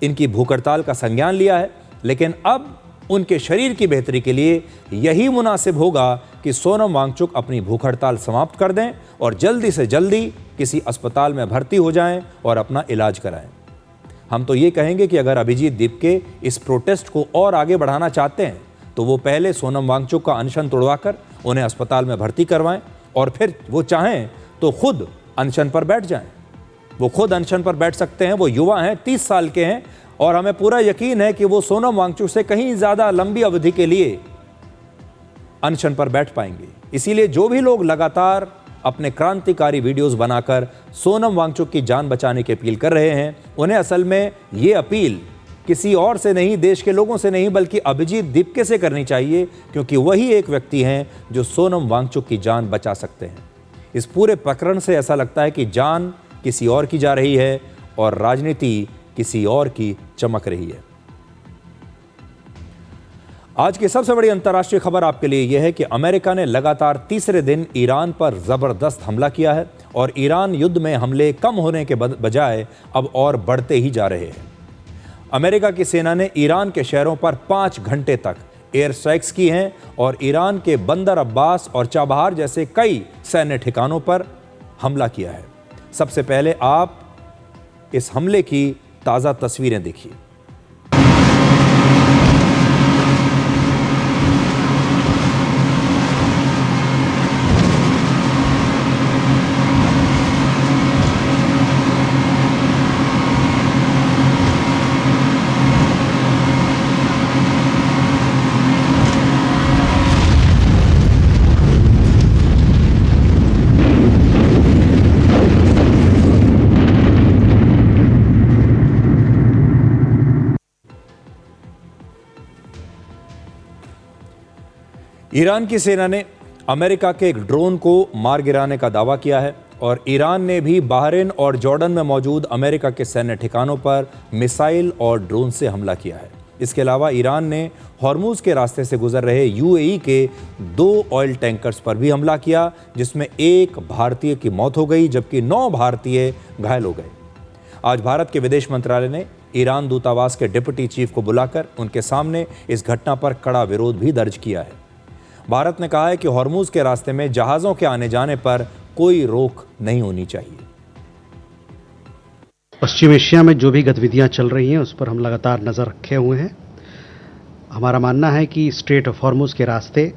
इनकी भूख हड़ताल का संज्ञान लिया है, लेकिन अब उनके शरीर की बेहतरी के लिए यही मुनासिब होगा कि सोनम वांगचुक अपनी भूख हड़ताल समाप्त कर दें और जल्दी से जल्दी किसी अस्पताल में भर्ती हो जाएं और अपना इलाज कराएं। हम तो ये कहेंगे कि अगर अभिजीत दीपके इस प्रोटेस्ट को और आगे बढ़ाना चाहते हैं तो वो पहले सोनम वांगचुक का अनशन तोड़वाकर उन्हें अस्पताल में भर्ती करवाएं और फिर वो चाहें तो खुद अनशन पर बैठ जाएं। वो खुद अनशन पर बैठ सकते हैं, वो युवा हैं, 30 साल के हैं और हमें पूरा यकीन है कि वो सोनम वांगचुक से कहीं ज़्यादा लंबी अवधि के लिए अनशन पर बैठ पाएंगे। इसीलिए जो भी लोग लगातार अपने क्रांतिकारी वीडियोस बनाकर सोनम वांगचुक की जान बचाने की अपील कर रहे हैं, उन्हें असल में ये अपील किसी और से नहीं, देश के लोगों से नहीं, बल्कि अभिजीत दीपके से करनी चाहिए, क्योंकि वही एक व्यक्ति हैं जो सोनम वांगचुक की जान बचा सकते हैं। इस पूरे प्रकरण से ऐसा लगता है कि जान किसी और की जा रही है और राजनीति किसी और की चमक रही है। आज की सबसे बड़ी अंतर्राष्ट्रीय खबर आपके लिए यह है कि अमेरिका ने लगातार तीसरे दिन ईरान पर जबरदस्त हमला किया है और ईरान युद्ध में हमले कम होने के बजाय अब और बढ़ते ही जा रहे हैं। अमेरिका की सेना ने ईरान के शहरों पर 5 घंटे तक एयर स्ट्राइक्स की हैं और ईरान के बंदर अब्बास और चाबहार जैसे कई सैन्य ठिकानों पर हमला किया है। सबसे पहले आप इस हमले की ताज़ा तस्वीरें देखिए। ईरान की सेना ने अमेरिका के एक ड्रोन को मार गिराने का दावा किया है और ईरान ने भी बहरीन और जॉर्डन में मौजूद अमेरिका के सैन्य ठिकानों पर मिसाइल और ड्रोन से हमला किया है। इसके अलावा ईरान ने हॉर्मुज के रास्ते से गुजर रहे यूएई के 2 ऑयल टैंकर्स पर भी हमला किया, जिसमें 1 भारतीय की मौत हो गई जबकि 9 भारतीय घायल हो गए। आज भारत के विदेश मंत्रालय ने ईरान दूतावास के डिप्टी चीफ को बुलाकर उनके सामने इस घटना पर कड़ा विरोध भी दर्ज किया है। भारत ने कहा है कि हॉर्मुज के रास्ते में जहाजों के आने जाने पर कोई रोक नहीं होनी चाहिए। पश्चिम एशिया में जो भी गतिविधियां चल रही हैं उस पर हम लगातार नज़र रखे हुए हैं। हमारा मानना है कि स्ट्रेट ऑफ हॉर्मुज के रास्ते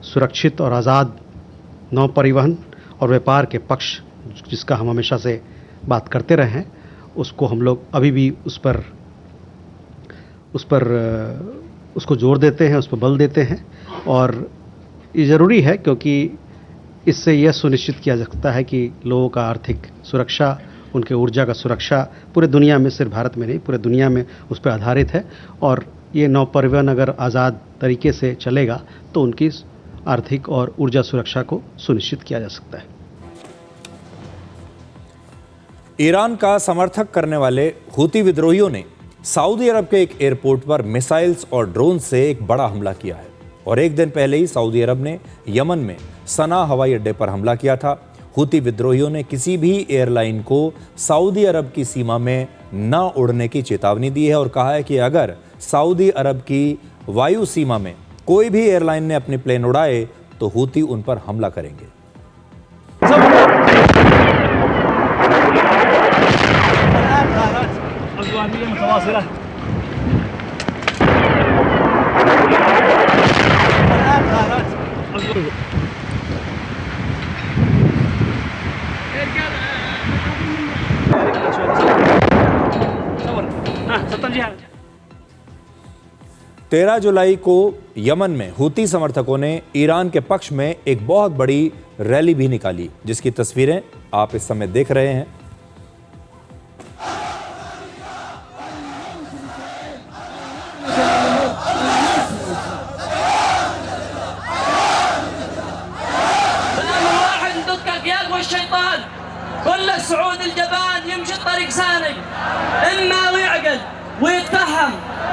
सुरक्षित और आज़ाद नौ परिवहन और व्यापार के पक्ष, जिसका हम हमेशा से बात करते रहे हैं, उसको हम लोग अभी भी उसको जोर देते हैं, उस पर बल देते हैं। और ये ज़रूरी है क्योंकि इससे यह सुनिश्चित किया जा सकता है कि लोगों का आर्थिक सुरक्षा, उनके ऊर्जा का सुरक्षा पूरे दुनिया में, सिर्फ भारत में नहीं पूरे दुनिया में उस पर आधारित है। और ये नौ परिवहन अगर आज़ाद तरीके से चलेगा तो उनकी आर्थिक और ऊर्जा सुरक्षा को सुनिश्चित किया जा सकता है। ईरान का समर्थक करने वाले हूती विद्रोहियों ने सऊदी अरब के एक एयरपोर्ट पर मिसाइल्स और ड्रोन से एक बड़ा हमला किया है। और एक दिन पहले ही सऊदी अरब ने यमन में सना हवाई अड्डे पर हमला किया था। हूती विद्रोहियों ने किसी भी एयरलाइन को सऊदी अरब की सीमा में न उड़ने की चेतावनी दी है और कहा है कि अगर सऊदी अरब की वायु सीमा में कोई भी एयरलाइन ने अपने प्लेन उड़ाए तो हूती उन पर हमला करेंगे। तेरह जुलाई को यमन में हूती समर्थकों ने ईरान के पक्ष में एक बहुत बड़ी रैली भी निकाली, जिसकी तस्वीरें आप इस समय देख रहे हैं।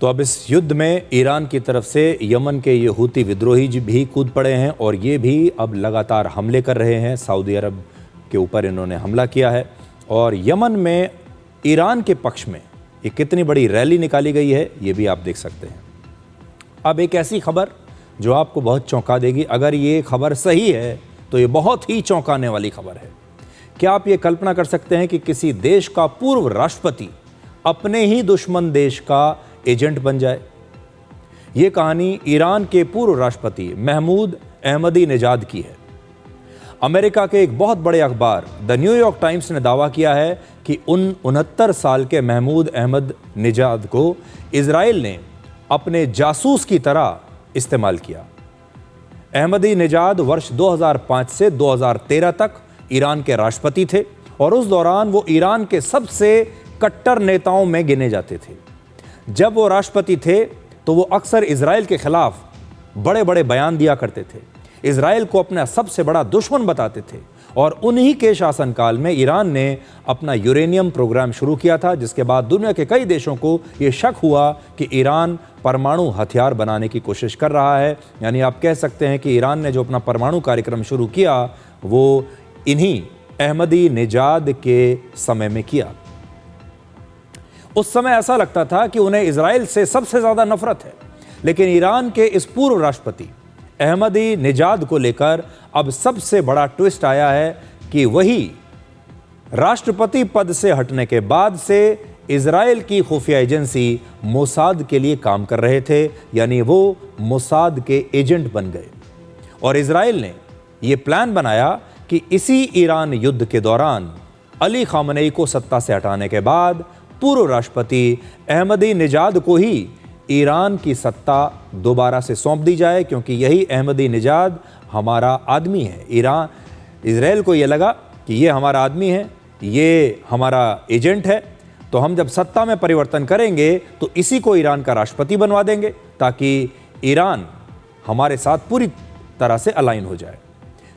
तो अब इस युद्ध में ईरान की तरफ से यमन के ये हूती विद्रोही भी कूद पड़े हैं और ये भी अब लगातार हमले कर रहे हैं। सऊदी अरब के ऊपर इन्होंने हमला किया है और यमन में ईरान के पक्ष में ये कितनी बड़ी रैली निकाली गई है ये भी आप देख सकते हैं। अब एक ऐसी खबर जो आपको बहुत चौंका देगी। अगर ये खबर सही है तो ये बहुत ही चौंकाने वाली खबर है। क्या आप ये कल्पना कर सकते हैं कि किसी देश का पूर्व राष्ट्रपति अपने ही दुश्मन देश का एजेंट बन जाए? ये कहानी ईरान के पूर्व राष्ट्रपति महमूद अहमदीनेजाद की है। अमेरिका के एक बहुत बड़े अखबार द न्यूयॉर्क टाइम्स ने दावा किया है कि 69 साल के महमूद अहमदीनेजाद को इजराइल ने अपने जासूस की तरह इस्तेमाल किया। अहमदीनेजाद वर्ष 2005 से 2013 तक ईरान के राष्ट्रपति थे और उस दौरान वो ईरान के सबसे कट्टर नेताओं में गिने जाते थे। जब वो राष्ट्रपति थे तो वो अक्सर इजराइल के खिलाफ बड़े बड़े बयान दिया करते थे, इजराइल को अपना सबसे बड़ा दुश्मन बताते थे और उन्हीं के शासनकाल में ईरान ने अपना यूरेनियम प्रोग्राम शुरू किया था, जिसके बाद दुनिया के कई देशों को ये शक हुआ कि ईरान परमाणु हथियार बनाने की कोशिश कर रहा है। यानी आप कह सकते हैं कि ईरान ने जो अपना परमाणु कार्यक्रम शुरू किया वो इन्हीं अहमदी निजाद के समय में किया। उस समय ऐसा लगता था कि उन्हें इजराइल से सबसे ज़्यादा नफरत है, लेकिन ईरान के इस पूर्व राष्ट्रपति अहमदी निजाद को लेकर अब सबसे बड़ा ट्विस्ट आया है कि वही राष्ट्रपति पद से हटने के बाद से इजराइल की खुफिया एजेंसी मोसाद के लिए काम कर रहे थे, यानी वो मोसाद के एजेंट बन गए। और इजराइल ने ये प्लान बनाया कि इसी ईरान युद्ध के दौरान अली खामनेई को सत्ता से हटाने के बाद पूर्व राष्ट्रपति अहमदी निजाद को ही ईरान की सत्ता दोबारा से सौंप दी जाए, क्योंकि यही अहमदी निजाद हमारा आदमी है। इजराइल को ये लगा कि ये हमारा आदमी है, ये हमारा एजेंट है, तो हम जब सत्ता में परिवर्तन करेंगे तो इसी को ईरान का राष्ट्रपति बनवा देंगे ताकि ईरान हमारे साथ पूरी तरह से अलाइन हो जाए।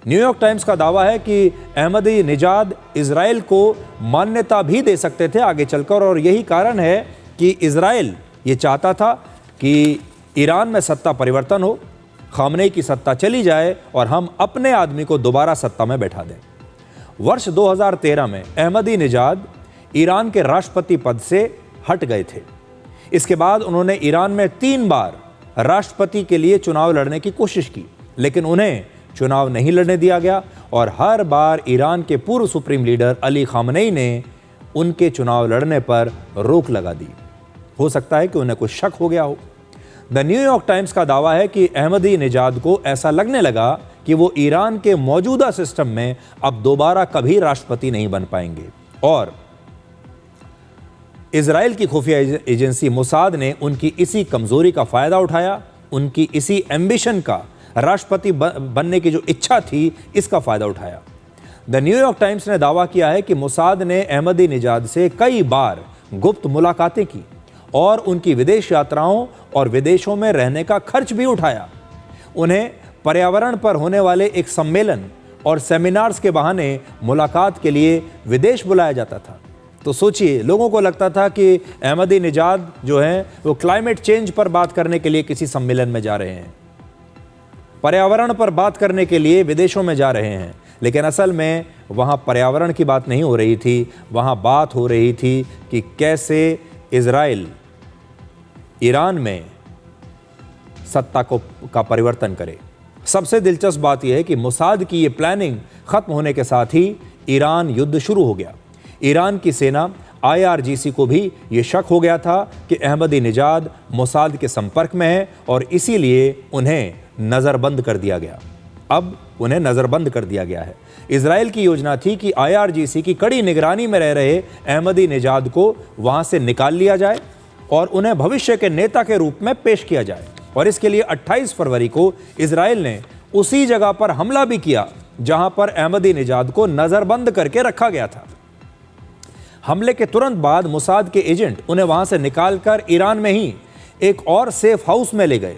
न्यूयॉर्क टाइम्स का दावा है कि अहमदी निजाद इजराइल को मान्यता भी दे सकते थे आगे चलकर, और यही कारण है कि इजराइल ये चाहता था कि ईरान में सत्ता परिवर्तन हो, खामनेई की सत्ता चली जाए और हम अपने आदमी को दोबारा सत्ता में बैठा दें। वर्ष 2013 में अहमदी निजाद ईरान के राष्ट्रपति पद से हट गए थे। इसके बाद उन्होंने ईरान में 3 बार राष्ट्रपति के लिए चुनाव लड़ने की कोशिश की, लेकिन उन्हें चुनाव नहीं लड़ने दिया गया और हर बार ईरान के पूर्व सुप्रीम लीडर अली खामनेई ने उनके चुनाव लड़ने पर रोक लगा दी। हो सकता है कि उन्हें कुछ शक हो गया हो। द न्यूयॉर्क टाइम्स का दावा है कि अहमदी निजाद को ऐसा लगने लगा कि वो ईरान के मौजूदा सिस्टम में अब दोबारा कभी राष्ट्रपति नहीं बन पाएंगे, और इजराइल की खुफिया एजेंसी मोसाद ने उनकी इसी कमजोरी का फायदा उठाया, उनकी इसी एम्बिशन का, राष्ट्रपति बनने की जो इच्छा थी, इसका फायदा उठाया। द न्यूयॉर्क टाइम्स ने दावा किया है कि मोसाद ने अहमदी निजाद से कई बार गुप्त मुलाकातें की और उनकी विदेश यात्राओं और विदेशों में रहने का खर्च भी उठाया। उन्हें पर्यावरण पर होने वाले एक सम्मेलन और सेमिनार्स के बहाने मुलाकात के लिए विदेश बुलाया जाता था। तो सोचिए, लोगों को लगता था कि अहमदी निजाद जो हैं वो क्लाइमेट चेंज पर बात करने के लिए किसी सम्मेलन में जा रहे हैं, पर्यावरण पर बात करने के लिए विदेशों में जा रहे हैं, लेकिन असल में वहाँ पर्यावरण की बात नहीं हो रही थी, वहाँ बात हो रही थी कि कैसे इजराइल ईरान में सत्ता का परिवर्तन करे। सबसे दिलचस्प बात यह है कि मोसाद की ये प्लानिंग खत्म होने के साथ ही ईरान युद्ध शुरू हो गया। ईरान की सेना IRGC को भी ये शक हो गया था कि अहमदी निजाद मोसाद के संपर्क में है और इसीलिए उन्हें नज़रबंद कर दिया गया। अब उन्हें नज़रबंद कर दिया गया है। इजराइल की योजना थी कि IRGC की कड़ी निगरानी में रह रहे अहमदी निजाद को वहाँ से निकाल लिया जाए और उन्हें भविष्य के नेता के रूप में पेश किया जाए, और इसके लिए 28 फरवरी को इजराइल ने उसी जगह पर हमला भी किया जहां पर अहमदी निजाद को नज़रबंद करके रखा गया था। हमले के तुरंत बाद मोसाद के एजेंट उन्हें वहां से निकालकर ईरान में ही एक और सेफ हाउस में ले गए,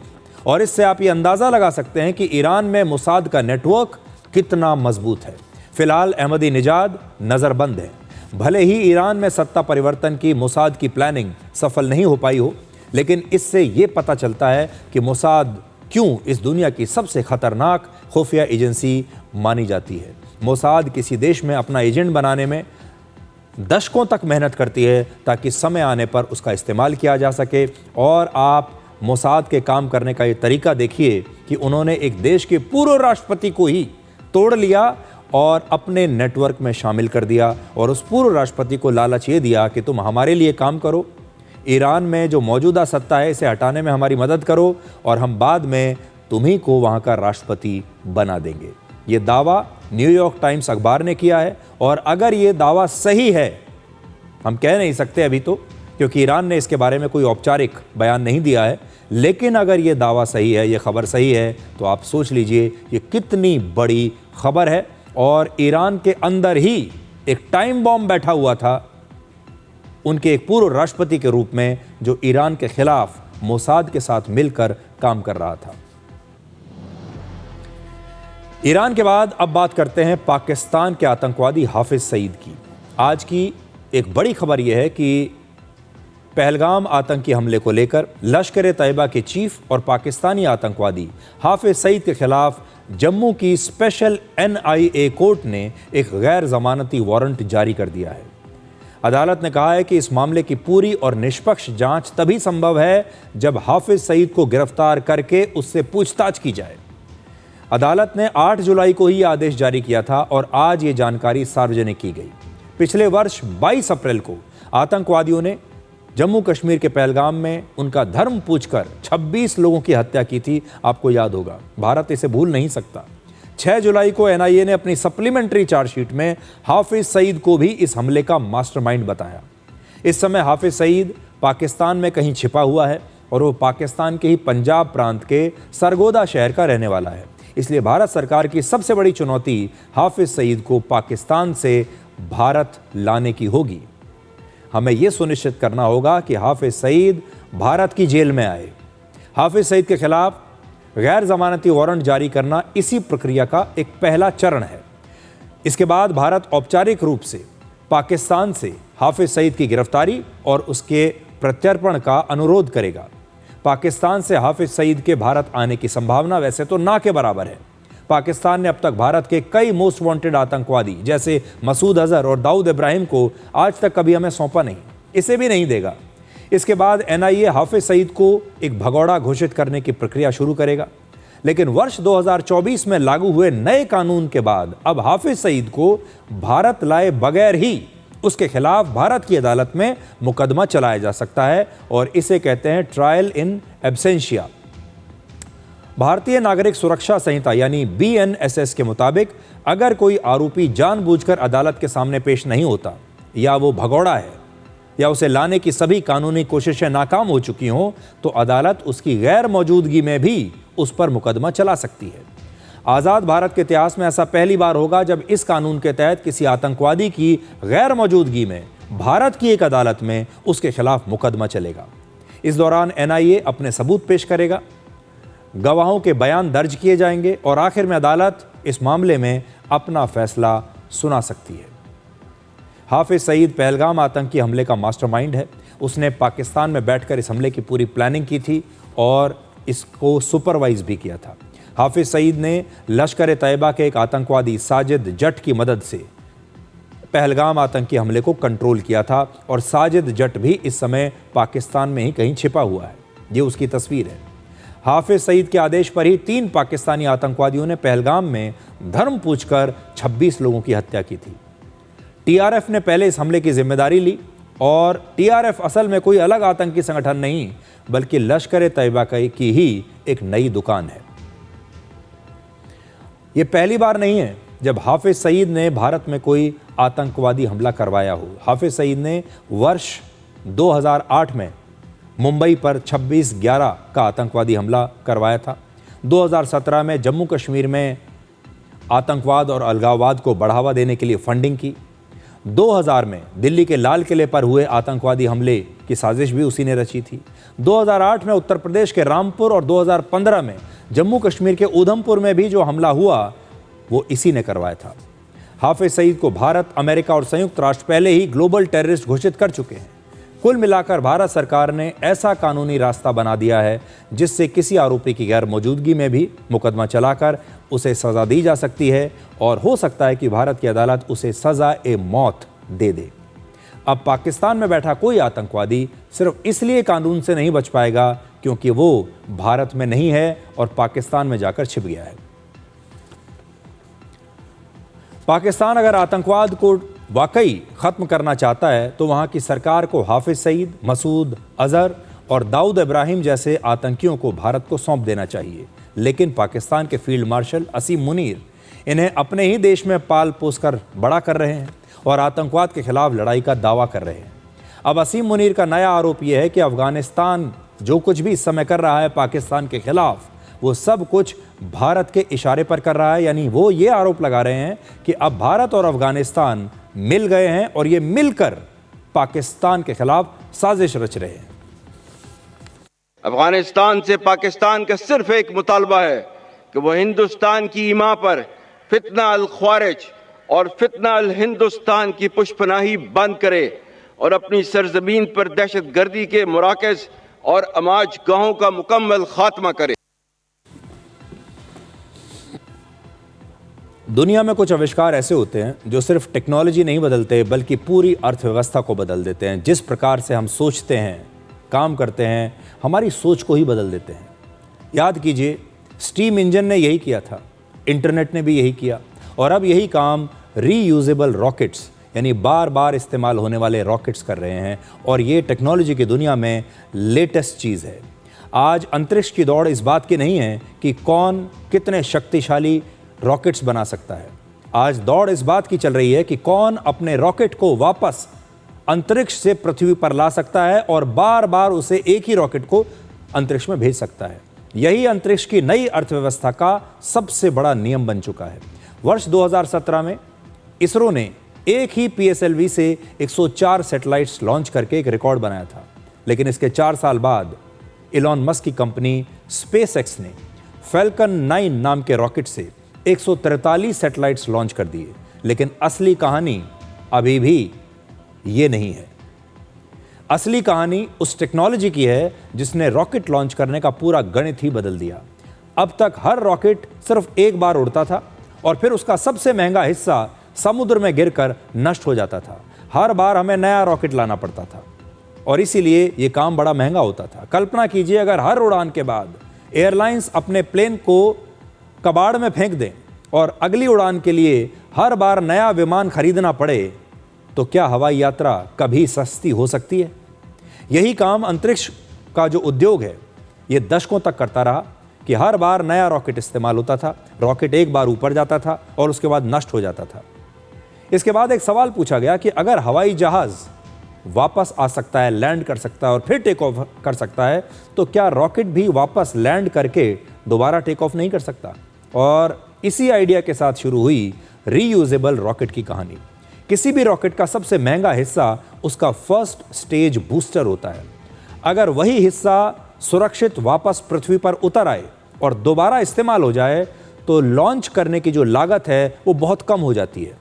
और इससे आप ये अंदाज़ा लगा सकते हैं कि ईरान में मोसाद का नेटवर्क कितना मजबूत है। फिलहाल अहमदी निजाद नज़रबंद है। भले ही ईरान में सत्ता परिवर्तन की मोसाद की प्लानिंग सफल नहीं हो पाई हो, लेकिन इससे ये पता चलता है कि मोसाद क्यों इस दुनिया की सबसे खतरनाक खुफिया एजेंसी मानी जाती है। मोसाद किसी देश में अपना एजेंट बनाने में दशकों तक मेहनत करती है ताकि समय आने पर उसका इस्तेमाल किया जा सके। और आप मोसाद के काम करने का ये तरीका देखिए कि उन्होंने एक देश के पूर्व राष्ट्रपति को ही तोड़ लिया और अपने नेटवर्क में शामिल कर दिया, और उस पूर्व राष्ट्रपति को लालच ये दिया कि तुम हमारे लिए काम करो, ईरान में जो मौजूदा सत्ता है इसे हटाने में हमारी मदद करो, और हम बाद में तुम्ही को वहाँ का राष्ट्रपति बना देंगे। ये दावा न्यूयॉर्क टाइम्स अखबार ने किया है, और अगर ये दावा सही है, हम कह नहीं सकते अभी तो, क्योंकि ईरान ने इसके बारे में कोई औपचारिक बयान नहीं दिया है, लेकिन अगर ये दावा सही है, ये खबर सही है, तो आप सोच लीजिए ये कितनी बड़ी खबर है। और ईरान के अंदर ही एक टाइम बॉम्ब बैठा हुआ था उनके एक पूर्व राष्ट्रपति के रूप में, जो ईरान के खिलाफ मोसाद के साथ मिलकर काम कर रहा था। ईरान के बाद अब बात करते हैं पाकिस्तान के आतंकवादी हाफिज सईद की। आज की एक बड़ी खबर यह है कि पहलगाम आतंकी हमले को लेकर लश्कर तैयबा के चीफ और पाकिस्तानी आतंकवादी हाफिज सईद के खिलाफ जम्मू की स्पेशल NIA कोर्ट ने एक गैर जमानती वारंट जारी कर दिया है। अदालत ने कहा है कि इस मामले की पूरी और निष्पक्ष जांच तभी संभव है जब हाफिज सईद को गिरफ्तार करके उससे पूछताछ की जाए। अदालत ने 8 जुलाई को ही आदेश जारी किया था और आज ये जानकारी सार्वजनिक की गई। पिछले वर्ष 22 अप्रैल को आतंकवादियों ने जम्मू कश्मीर के पहलगाम में उनका धर्म पूछकर 26 लोगों की हत्या की थी। आपको याद होगा, भारत इसे भूल नहीं सकता। 6 जुलाई को NIA ने अपनी सप्लीमेंट्री चार्जशीट में हाफिज सईद को भी इस हमले का मास्टरमाइंड बताया। इस समय हाफिज सईद पाकिस्तान में कहीं छिपा हुआ है और वो पाकिस्तान के ही पंजाब प्रांत के सरगोदा शहर का रहने वाला है। इसलिए भारत सरकार की सबसे बड़ी चुनौती हाफिज सईद को पाकिस्तान से भारत लाने की होगी। हमें यह सुनिश्चित करना होगा कि हाफिज सईद भारत की जेल में आए। हाफिज सईद के खिलाफ गैर जमानती वारंट जारी करना इसी प्रक्रिया का एक पहला चरण है। इसके बाद भारत औपचारिक रूप से पाकिस्तान से हाफिज सईद की गिरफ्तारी और उसके प्रत्यर्पण का अनुरोध करेगा। पाकिस्तान से हाफिज सईद के भारत आने की संभावना वैसे तो ना के बराबर है। पाकिस्तान ने अब तक भारत के कई मोस्ट वांटेड आतंकवादी जैसे मसूद अजहर और दाऊद इब्राहिम को आज तक कभी हमें सौंपा नहीं, इसे भी नहीं देगा। इसके बाद NIA हाफिज सईद को एक भगौड़ा घोषित करने की प्रक्रिया शुरू करेगा। लेकिन वर्ष 2024 में लागू हुए नए कानून के बाद अब हाफिज सईद को भारत लाए बगैर ही उसके खिलाफ भारत की अदालत में मुकदमा चलाया जा सकता है और इसे कहते हैं ट्रायल इन एब्सेंशिया। भारतीय नागरिक सुरक्षा संहिता यानी BNSS के मुताबिक अगर कोई आरोपी जानबूझकर अदालत के सामने पेश नहीं होता या वो भगौड़ा है या उसे लाने की सभी कानूनी कोशिशें नाकाम हो चुकी हों तो अदालत उसकी गैर मौजूदगी में भी उस पर मुकदमा चला सकती है। आज़ाद भारत के इतिहास में ऐसा पहली बार होगा जब इस कानून के तहत किसी आतंकवादी की गैर मौजूदगी में भारत की एक अदालत में उसके खिलाफ मुकदमा चलेगा। इस दौरान NIA अपने सबूत पेश करेगा, गवाहों के बयान दर्ज किए जाएंगे और आखिर में अदालत इस मामले में अपना फैसला सुना सकती है। हाफिज सईद पहलगाम आतंकी हमले का मास्टरमाइंड है। उसने पाकिस्तान में बैठकर इस हमले की पूरी प्लानिंग की थी और इसको सुपरवाइज भी किया था। हाफिज सईद ने लश्कर तैयबा के एक आतंकवादी साजिद जट की मदद से पहलगाम आतंकी हमले को कंट्रोल किया था और साजिद जट भी इस समय पाकिस्तान में ही कहीं छिपा हुआ है। ये उसकी तस्वीर है। हाफिज सईद के आदेश पर ही 3 पाकिस्तानी आतंकवादियों ने पहलगाम में धर्म पूछकर 26 लोगों की हत्या की थी। TRF ने पहले इस हमले की जिम्मेदारी ली और TRF असल में कोई अलग आतंकी संगठन नहीं बल्कि लश्कर तैयबा की ही एक नई दुकान है। यह पहली बार नहीं है जब हाफिज सईद ने भारत में कोई आतंकवादी हमला करवाया हो। हाफिज सईद ने वर्ष 2008 में मुंबई पर 26/11 का आतंकवादी हमला करवाया था। 2017 में जम्मू कश्मीर में आतंकवाद और अलगाववाद को बढ़ावा देने के लिए फंडिंग की। 2000 में दिल्ली के लाल किले पर हुए आतंकवादी हमले की साजिश भी उसी ने रची थी। 2008 में उत्तर प्रदेश के रामपुर और 2015 में जम्मू कश्मीर के उधमपुर में भी जो हमला हुआ वो इसी ने करवाया था। हाफिज सईद को भारत, अमेरिका और संयुक्त राष्ट्र पहले ही ग्लोबल टेररिस्ट घोषित कर चुके हैं। कुल मिलाकर भारत सरकार ने ऐसा कानूनी रास्ता बना दिया है जिससे किसी आरोपी की गैर मौजूदगी में भी मुकदमा चलाकर उसे सजा दी जा सकती है और हो सकता है कि भारत की अदालत उसे सजा-ए-मौत दे दे। अब पाकिस्तान में बैठा कोई आतंकवादी सिर्फ इसलिए कानून से नहीं बच पाएगा क्योंकि वो भारत में नहीं है और पाकिस्तान में जाकर छिप गया है। पाकिस्तान अगर आतंकवाद को वाकई खत्म करना चाहता है तो वहां की सरकार को हाफिज सईद, मसूद अजहर और दाऊद इब्राहिम जैसे आतंकियों को भारत को सौंप देना चाहिए। लेकिन पाकिस्तान के फील्ड मार्शल असीम मुनीर इन्हें अपने ही देश में पाल पोस कर बड़ा कर रहे हैं और आतंकवाद के खिलाफ लड़ाई का दावा कर रहे हैं। अब असीम मुनीर का नया आरोप यह है कि अफगानिस्तान जो कुछ भी इस समय कर रहा है पाकिस्तान के खिलाफ वो सब कुछ भारत के इशारे पर कर रहा है। यानी वो ये आरोप लगा रहे हैं कि अब भारत और अफगानिस्तान मिल गए हैं और ये मिलकर पाकिस्तान के खिलाफ साजिश रच रहे हैं। अफगानिस्तान से पाकिस्तान का सिर्फ एक मुतालबा है कि वह हिंदुस्तान की ईमा पर फितना अल ख्वारिज और फितना अल हिंदुस्तान की पुष्पनाही बंद करे और अपनी सरजमीन पर दहशत गर्दी के मुराकज़ और अमाज गाहों का मुकम्मल खात्मा करे। दुनिया में कुछ आविष्कार ऐसे होते हैं जो सिर्फ टेक्नोलॉजी नहीं बदलते बल्कि पूरी अर्थव्यवस्था को बदल देते हैं। जिस प्रकार से हम सोचते हैं, काम करते हैं, हमारी सोच को ही बदल देते हैं। याद कीजिए, स्टीम इंजन ने यही किया था, इंटरनेट ने भी यही किया, और अब यही काम रीयूजेबल रॉकेट्स यानी बार बार इस्तेमाल होने वाले रॉकेट्स कर रहे हैं। और ये टेक्नोलॉजी की दुनिया में लेटेस्ट चीज़ है। आज अंतरिक्ष की दौड़ इस बात की नहीं है कि कौन कितने शक्तिशाली रॉकेट्स बना सकता है। आज दौड़ इस बात की चल रही है कि कौन अपने रॉकेट को वापस अंतरिक्ष से पृथ्वी पर ला सकता है और बार बार उसे एक ही रॉकेट को अंतरिक्ष में भेज सकता है। यही अंतरिक्ष की नई अर्थव्यवस्था का सबसे बड़ा नियम बन चुका है। वर्ष 2017 में इसरो ने एक ही PSLV से 104 सैटेलाइट्स लॉन्च करके एक रिकॉर्ड बनाया था। लेकिन इसके 4 साल बाद इलॉन मस्क की कंपनी SpaceX ने फैल्कन 9 नाम के रॉकेट से 143 सैटेलाइट्स लॉन्च कर दिए। लेकिन असली कहानी अभी भी ये नहीं है। असली कहानी उस टेक्नोलॉजी की है जिसने रॉकेट लॉन्च करने का पूरा गणित ही बदल दिया। अब तक हर रॉकेट सिर्फ एक बार उड़ता था और फिर उसका सबसे महंगा हिस्सा समुद्र में गिरकर नष्ट हो जाता था। हर बार हमें नया रॉकेट लाना पड़ता था और इसीलिए ये काम बड़ा महंगा होता था। कल्पना कीजिए, अगर हर उड़ान के बाद एयरलाइंस अपने प्लेन को कबाड़ में फेंक दें और अगली उड़ान के लिए हर बार नया विमान खरीदना पड़े, तो क्या हवाई यात्रा कभी सस्ती हो सकती है? यही काम अंतरिक्ष का जो उद्योग है ये दशकों तक करता रहा कि हर बार नया रॉकेट इस्तेमाल होता था। रॉकेट एक बार ऊपर जाता था और उसके बाद नष्ट हो जाता था। इसके बाद एक सवाल पूछा गया कि अगर हवाई जहाज वापस आ सकता है, लैंड कर सकता है और फिर टेक ऑफ कर सकता है, तो क्या रॉकेट भी वापस लैंड करके दोबारा टेक ऑफ नहीं कर सकता? और इसी आइडिया के साथ शुरू हुई रीयूजेबल रॉकेट की कहानी। किसी भी रॉकेट का सबसे महंगा हिस्सा उसका फर्स्ट स्टेज बूस्टर होता है। अगर वही हिस्सा सुरक्षित वापस पृथ्वी पर उतर आए और दोबारा इस्तेमाल हो जाए तो लॉन्च करने की जो लागत है वो बहुत कम हो जाती है।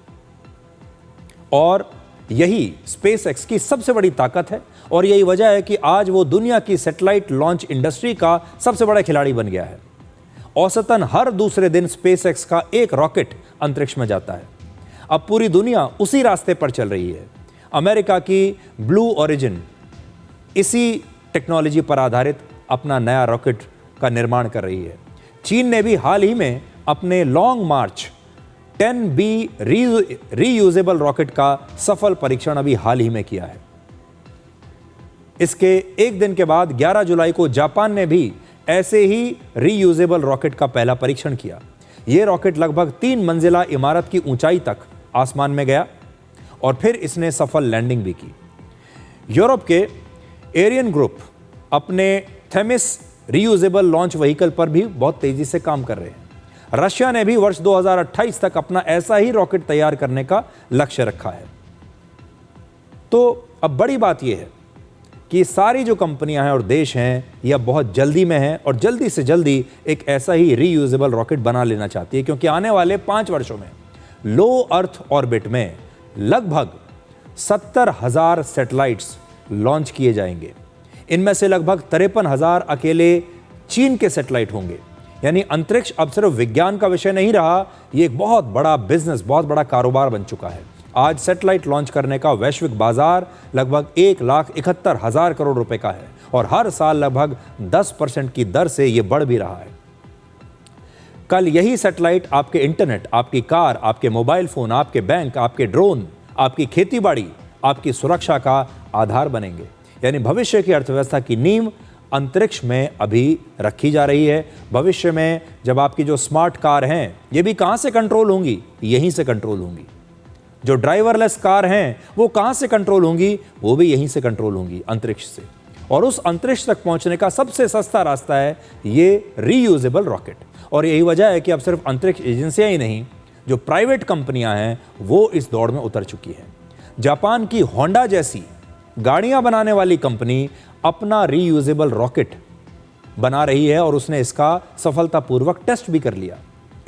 और यही SpaceX की सबसे बड़ी ताकत है और यही वजह है कि आज वो दुनिया की सैटेलाइट लॉन्च इंडस्ट्री का सबसे बड़ा खिलाड़ी बन गया है। औसतन हर दूसरे दिन SpaceX का एक रॉकेट अंतरिक्ष में जाता है। अब पूरी दुनिया उसी रास्ते पर चल रही है। अमेरिका की ब्लू ओरिजिन इसी टेक्नोलॉजी पर आधारित अपना नया रॉकेट का निर्माण कर रही है। चीन ने भी हाल ही में अपने लॉन्ग मार्च 10B रीयूजेबल रॉकेट का सफल परीक्षण अभी हाल ही में किया है। इसके एक दिन के बाद 11 जुलाई को जापान ने भी ऐसे ही रीयूजेबल रॉकेट का पहला परीक्षण किया। यह रॉकेट लगभग 3 मंजिला इमारत की ऊंचाई तक आसमान में गया और फिर इसने सफल लैंडिंग भी की। यूरोप के एरियन ग्रुप अपने थेमिस रीयूजेबल लॉन्च व्हीकल पर भी बहुत तेजी से काम कर रहे हैं। रशिया ने भी वर्ष 2028 तक अपना ऐसा ही रॉकेट तैयार करने का लक्ष्य रखा है। तो अब बड़ी बात यह है कि सारी जो कंपनियां हैं और देश हैं यह बहुत जल्दी में हैं और जल्दी से जल्दी एक ऐसा ही रीयूजेबल रॉकेट बना लेना चाहती है, क्योंकि आने वाले 5 वर्षों में लो अर्थ ऑर्बिट में लगभग 70,000 सैटेलाइट्स लॉन्च किए जाएंगे। इनमें से लगभग 53,000 अकेले चीन के सैटेलाइट होंगे। यानी अंतरिक्ष अब सिर्फ विज्ञान का विषय नहीं रहा, यह एक बहुत बड़ा बिजनेस, बहुत बड़ा कारोबार बन चुका है। आज सैटेलाइट लॉन्च करने का वैश्विक बाजार लगभग 1,71,000 करोड़ रुपए का है और हर साल लगभग 10% की दर से यह बढ़ भी रहा है। कल यही सैटेलाइट आपके इंटरनेट, आपकी कार, आपके मोबाइल फोन, आपके बैंक, आपके ड्रोन, आपकी खेतीबाड़ी, आपकी सुरक्षा का आधार बनेंगे। यानी भविष्य की अर्थव्यवस्था की नींव अंतरिक्ष में अभी रखी जा रही है। भविष्य में जब आपकी जो स्मार्ट कार हैं ये भी कहां से कंट्रोल होंगी? यहीं से कंट्रोल होंगी। जो ड्राइवरलेस कार हैं वो कहां से कंट्रोल होंगी? वो भी यहीं से कंट्रोल होंगी, अंतरिक्ष से। और उस अंतरिक्ष तक पहुंचने का सबसे सस्ता रास्ता है ये रीयूजेबल रॉकेट। और यही वजह है कि अब सिर्फ अंतरिक्ष एजेंसियां ही नहीं, जो प्राइवेट कंपनियां हैं वो इस दौड़ में उतर चुकी हैं। जापान की होंडा जैसी गाड़ियां बनाने वाली कंपनी अपना रीयूजेबल रॉकेट बना रही है और उसने इसका सफलतापूर्वक टेस्ट भी कर लिया।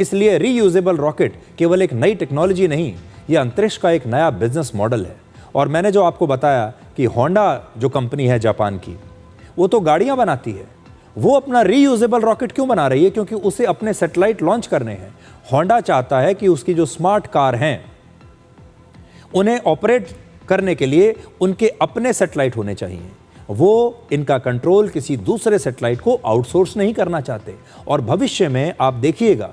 इसलिए रीयूजेबल रॉकेट केवल एक नई टेक्नोलॉजी नहीं, यह अंतरिक्ष का एक नया बिजनेस मॉडल है। और मैंने जो आपको बताया कि होंडा जो कंपनी है जापान की, वो तो गाड़ियां बनाती है, वो अपना रीयूजेबल रॉकेट क्यों बना रही है? क्योंकि उसे अपने सैटेलाइट लॉन्च करने हैं। होंडा चाहता है कि उसकी जो स्मार्ट कार हैं उन्हें ऑपरेट करने के लिए उनके अपने सैटेलाइट होने चाहिए। वो इनका कंट्रोल किसी दूसरे सैटेलाइट को आउटसोर्स नहीं करना चाहते। और भविष्य में आप देखिएगा,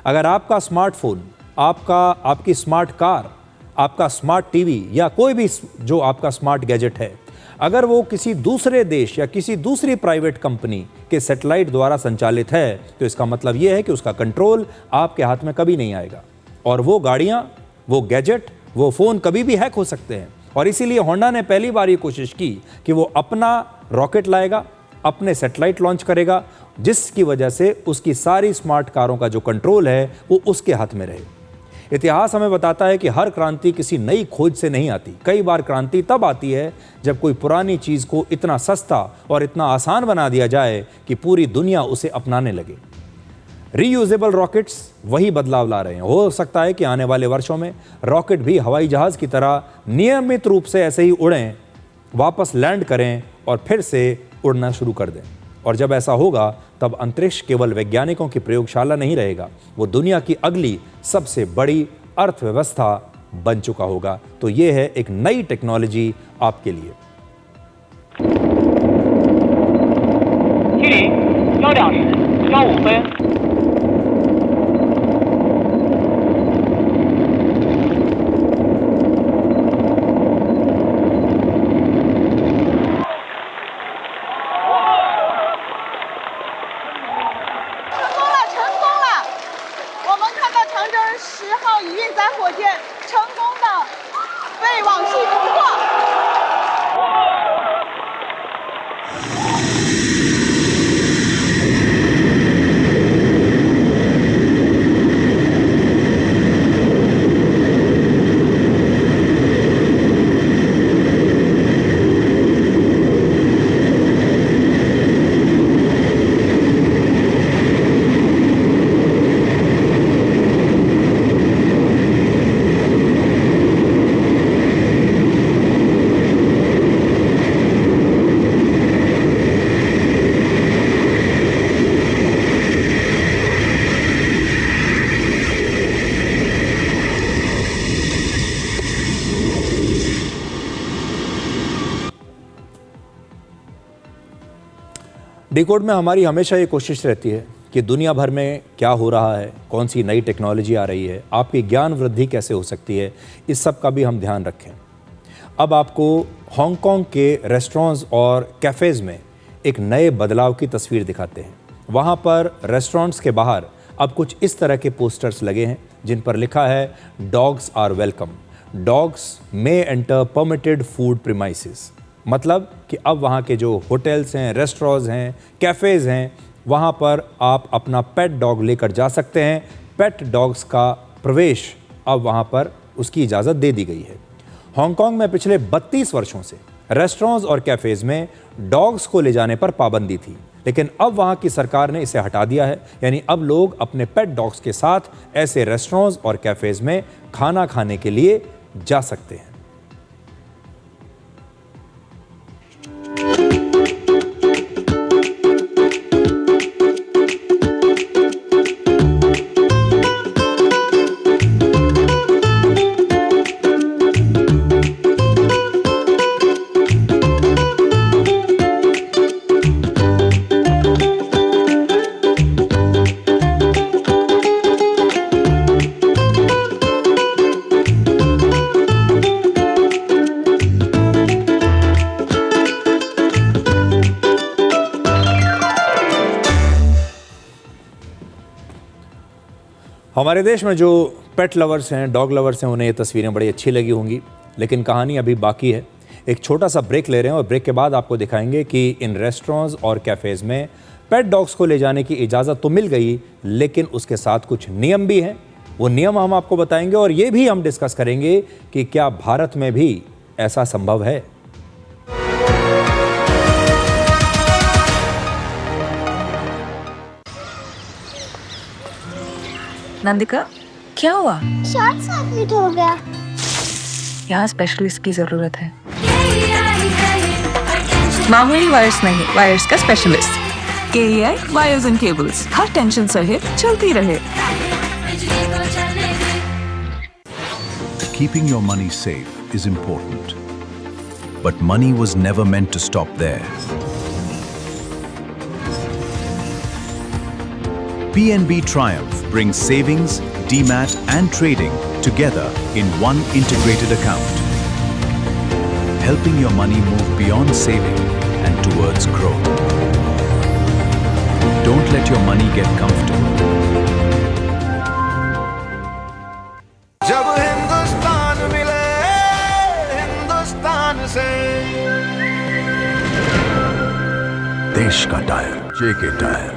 अगर आपका स्मार्टफोन, आपकी स्मार्ट कार, आपका स्मार्ट टीवी या कोई भी जो आपका स्मार्ट गैजेट है, अगर वो किसी दूसरे देश या किसी दूसरी प्राइवेट कंपनी के सैटेलाइट द्वारा संचालित है, तो इसका मतलब यह है कि उसका कंट्रोल आपके हाथ में कभी नहीं आएगा। और वो गाड़ियां, वो गैजेट, वो फ़ोन कभी भी हैक हो सकते हैं। और इसीलिए होंडा ने पहली बार ये कोशिश की कि वो अपना रॉकेट लाएगा, अपने सैटेलाइट लॉन्च करेगा, जिसकी वजह से उसकी सारी स्मार्ट कारों का जो कंट्रोल है वो उसके हाथ में रहे। इतिहास हमें बताता है कि हर क्रांति किसी नई खोज से नहीं आती। कई बार क्रांति तब आती है जब कोई पुरानी चीज़ को इतना सस्ता और इतना आसान बना दिया जाए कि पूरी दुनिया उसे अपनाने लगे। रीयूजेबल रॉकेट्स वही बदलाव ला रहे हैं। हो सकता है कि आने वाले वर्षों में रॉकेट भी हवाई जहाज़ की तरह नियमित रूप से ऐसे ही उड़ें, वापस लैंड करें और फिर से उड़ना शुरू कर दें। और जब ऐसा होगा तब अंतरिक्ष केवल वैज्ञानिकों की प्रयोगशाला नहीं रहेगा, वो दुनिया की अगली सबसे बड़ी अर्थव्यवस्था बन चुका होगा। तो ये है एक नई टेक्नोलॉजी आपके लिए। 距离1小时15分。 डिकोड में हमारी हमेशा ये कोशिश रहती है कि दुनिया भर में क्या हो रहा है, कौन सी नई टेक्नोलॉजी आ रही है, आपकी ज्ञान वृद्धि कैसे हो सकती है, इस सब का भी हम ध्यान रखें। अब आपको हांगकांग के रेस्टोरेंट्स और कैफ़ेज़ में एक नए बदलाव की तस्वीर दिखाते हैं। वहाँ पर रेस्टोरेंट्स के बाहर अब कुछ इस तरह के पोस्टर्स लगे हैं जिन पर लिखा है dogs are welcome, dogs may enter permitted food premises. मतलब कि अब वहाँ के जो होटल्स हैं, रेस्टोरेंट्स हैं, कैफ़ेज़ हैं, वहाँ पर आप अपना पेट डॉग लेकर जा सकते हैं। पेट डॉग्स का प्रवेश अब वहाँ पर उसकी इजाज़त दे दी गई है। हांगकांग में पिछले 32 वर्षों से रेस्टोरेंट्स और कैफ़ेज़ में डॉग्स को ले जाने पर पाबंदी थी, लेकिन अब वहाँ की सरकार ने इसे हटा दिया है। यानी अब लोग अपने पेट डॉग्स के साथ ऐसे रेस्टोरेंट्स और कैफ़ेज़ में खाना खाने के लिए जा सकते हैं। हमारे देश में जो पेट लवर्स हैं, डॉग लवर्स हैं, उन्हें ये तस्वीरें बड़ी अच्छी लगी होंगी, लेकिन कहानी अभी बाकी है। एक छोटा सा ब्रेक ले रहे हैं और ब्रेक के बाद आपको दिखाएंगे कि इन रेस्टोरेंट्स और कैफ़ेज़ में पेट डॉग्स को ले जाने की इजाज़त तो मिल गई, लेकिन उसके साथ कुछ नियम भी हैं। वो नियम हम आपको बताएंगे और ये भी हम डिस्कस करेंगे कि क्या भारत में भी ऐसा संभव है। नंदिका, क्या हुआ? शॉर्ट सर्किट हो गया। यहाँ स्पेशलिस्ट की जरूरत है। मामूली वायर्स नहीं, वायर्स का specialist. KEI wires and cables, her tension सहे चलती रहे। Keeping your money safe is important, but money was never meant to stop there. PNB Triumph brings savings, demat and trading together in one integrated account, helping your money move beyond saving and towards growth. Don't let your money get comfortable. जब हिंदुस्तान मिले हिंदुस्तान से, देश का tyre, JK tyre.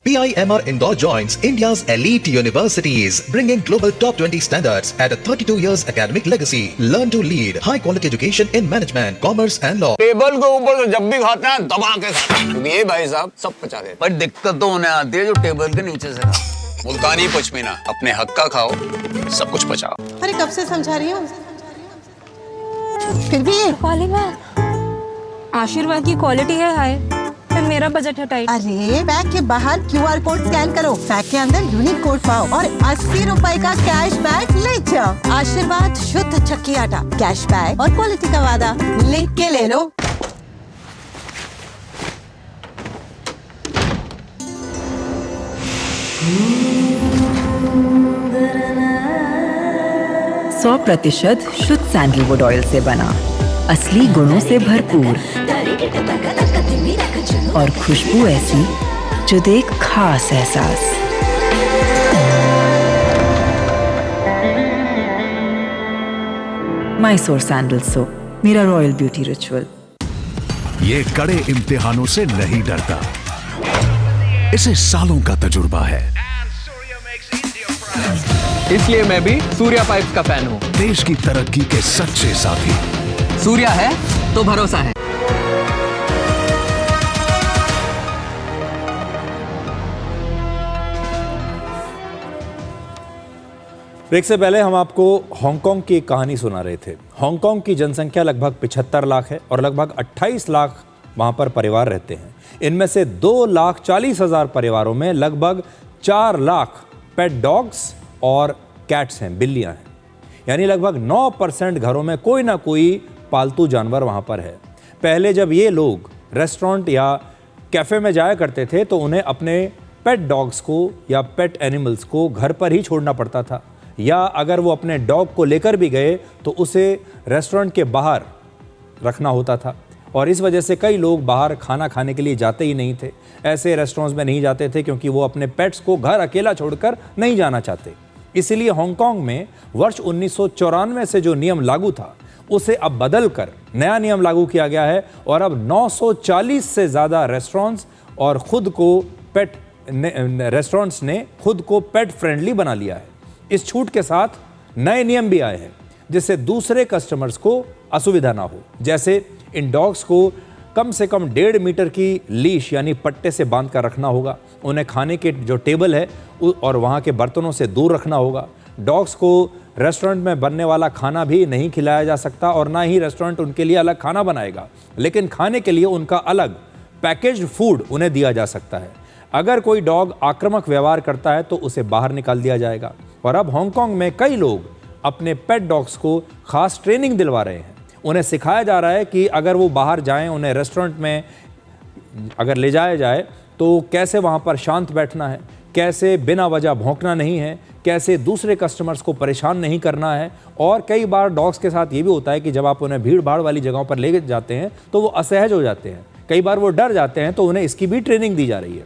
PIMR Indore joins India's elite universities, bringing global top 20 standards at a 32 years academic legacy. Learn to lead, high quality education in management, commerce and law. Table के ऊपर जब भी खाते हैं दबा के खाते हैं। ये भाई साहब सब पचा देते, पर दिक्कत तो उन्हें आती है जो टेबल के नीचे से खा। मुल्तानी पश्मीना, अपने हक का खाओ, सब कुछ पचाओ। अरे कब से समझा रही हूँ, फिर भी आशीर्वाद की क्वालिटी है हाय, फिर मेरा बजट है टाइट। अरे बैग के बाहर QR कोड स्कैन करो, बैग के अंदर यूनिक कोड पाओ और 80 रुपए का कैश बैग ले जाओ। आशीर्वाद शुद्ध चक्की आटा, कैश बैग और क्वालिटी का वादा, लिख के ले लो। सौ प्रतिशत शुद्ध सैंडलवुड ऑयल से बना, असली गुणों से भरपूर और खुशबू ऐसी जो दे एक खास एहसास। मैसूर सैंडल सोप, मेरा रॉयल ब्यूटी रिचुअल। ये कड़े इम्तिहानों से नहीं डरता, इसे सालों का तजुर्बा है। इसलिए मैं भी सूर्या पाइप्स का फैन हूँ। देश की तरक्की के सच्चे साथी। सूर्या है तो भरोसा है। ब्रेक से पहले हम आपको हांगकांग की एक कहानी सुना रहे थे। हांगकांग की जनसंख्या लगभग 75 लाख है और लगभग 28 लाख वहाँ पर परिवार रहते हैं। इनमें से 2,40,000 परिवारों में लगभग 4 लाख पेट डॉग्स और कैट्स हैं, बिल्लियाँ हैं। यानी लगभग 9% घरों में कोई ना कोई पालतू जानवर वहाँ पर है। पहले जब ये लोग रेस्टोरेंट या कैफ़े में जाया करते थे तो उन्हें अपने पेट डॉग्स को या पेट एनिमल्स को घर पर ही छोड़ना पड़ता था, या अगर वो अपने डॉग को लेकर भी गए तो उसे रेस्टोरेंट के बाहर रखना होता था। और इस वजह से कई लोग बाहर खाना खाने के लिए जाते ही नहीं थे, ऐसे रेस्टोरेंट्स में नहीं जाते थे क्योंकि वो अपने पेट्स को घर अकेला छोड़कर नहीं जाना चाहते। इसीलिए हांगकांग में वर्ष 1994 से जो नियम लागू था उसे अब बदल कर नया नियम लागू किया गया है और अब 940 से ज़्यादा रेस्टोरेंट्स और रेस्टोरेंट्स ने खुद को पेट फ्रेंडली बना लिया है। इस छूट के साथ नए नियम भी आए हैं जिससे दूसरे कस्टमर्स को असुविधा ना हो। जैसे इन डॉग्स को कम से कम 1.5 मीटर की लीश यानी पट्टे से बांध कर रखना होगा। उन्हें खाने के जो टेबल है और वहाँ के बर्तनों से दूर रखना होगा। डॉग्स को रेस्टोरेंट में बनने वाला खाना भी नहीं खिलाया जा सकता और ना ही रेस्टोरेंट उनके लिए अलग खाना बनाएगा, लेकिन खाने के लिए उनका अलग पैकेज्ड फूड उन्हें दिया जा सकता है। अगर कोई डॉग आक्रामक व्यवहार करता है तो उसे बाहर निकाल दिया जाएगा। और अब हांगकांग में कई लोग अपने पेट डॉग्स को खास ट्रेनिंग दिलवा रहे हैं। उन्हें सिखाया जा रहा है कि अगर वो बाहर जाएं, उन्हें रेस्टोरेंट में अगर ले जाया जाए तो कैसे वहाँ पर शांत बैठना है, कैसे बिना वजह भौंकना नहीं है, कैसे दूसरे कस्टमर्स को परेशान नहीं करना है। और कई बार डॉग्स के साथ ये भी होता है कि जब आप उन्हें भीड़ भाड़ वाली जगहों पर ले जाते हैं तो वो असहज हो जाते हैं, कई बार वो डर जाते हैं, तो उन्हें इसकी भी ट्रेनिंग दी जा रही है।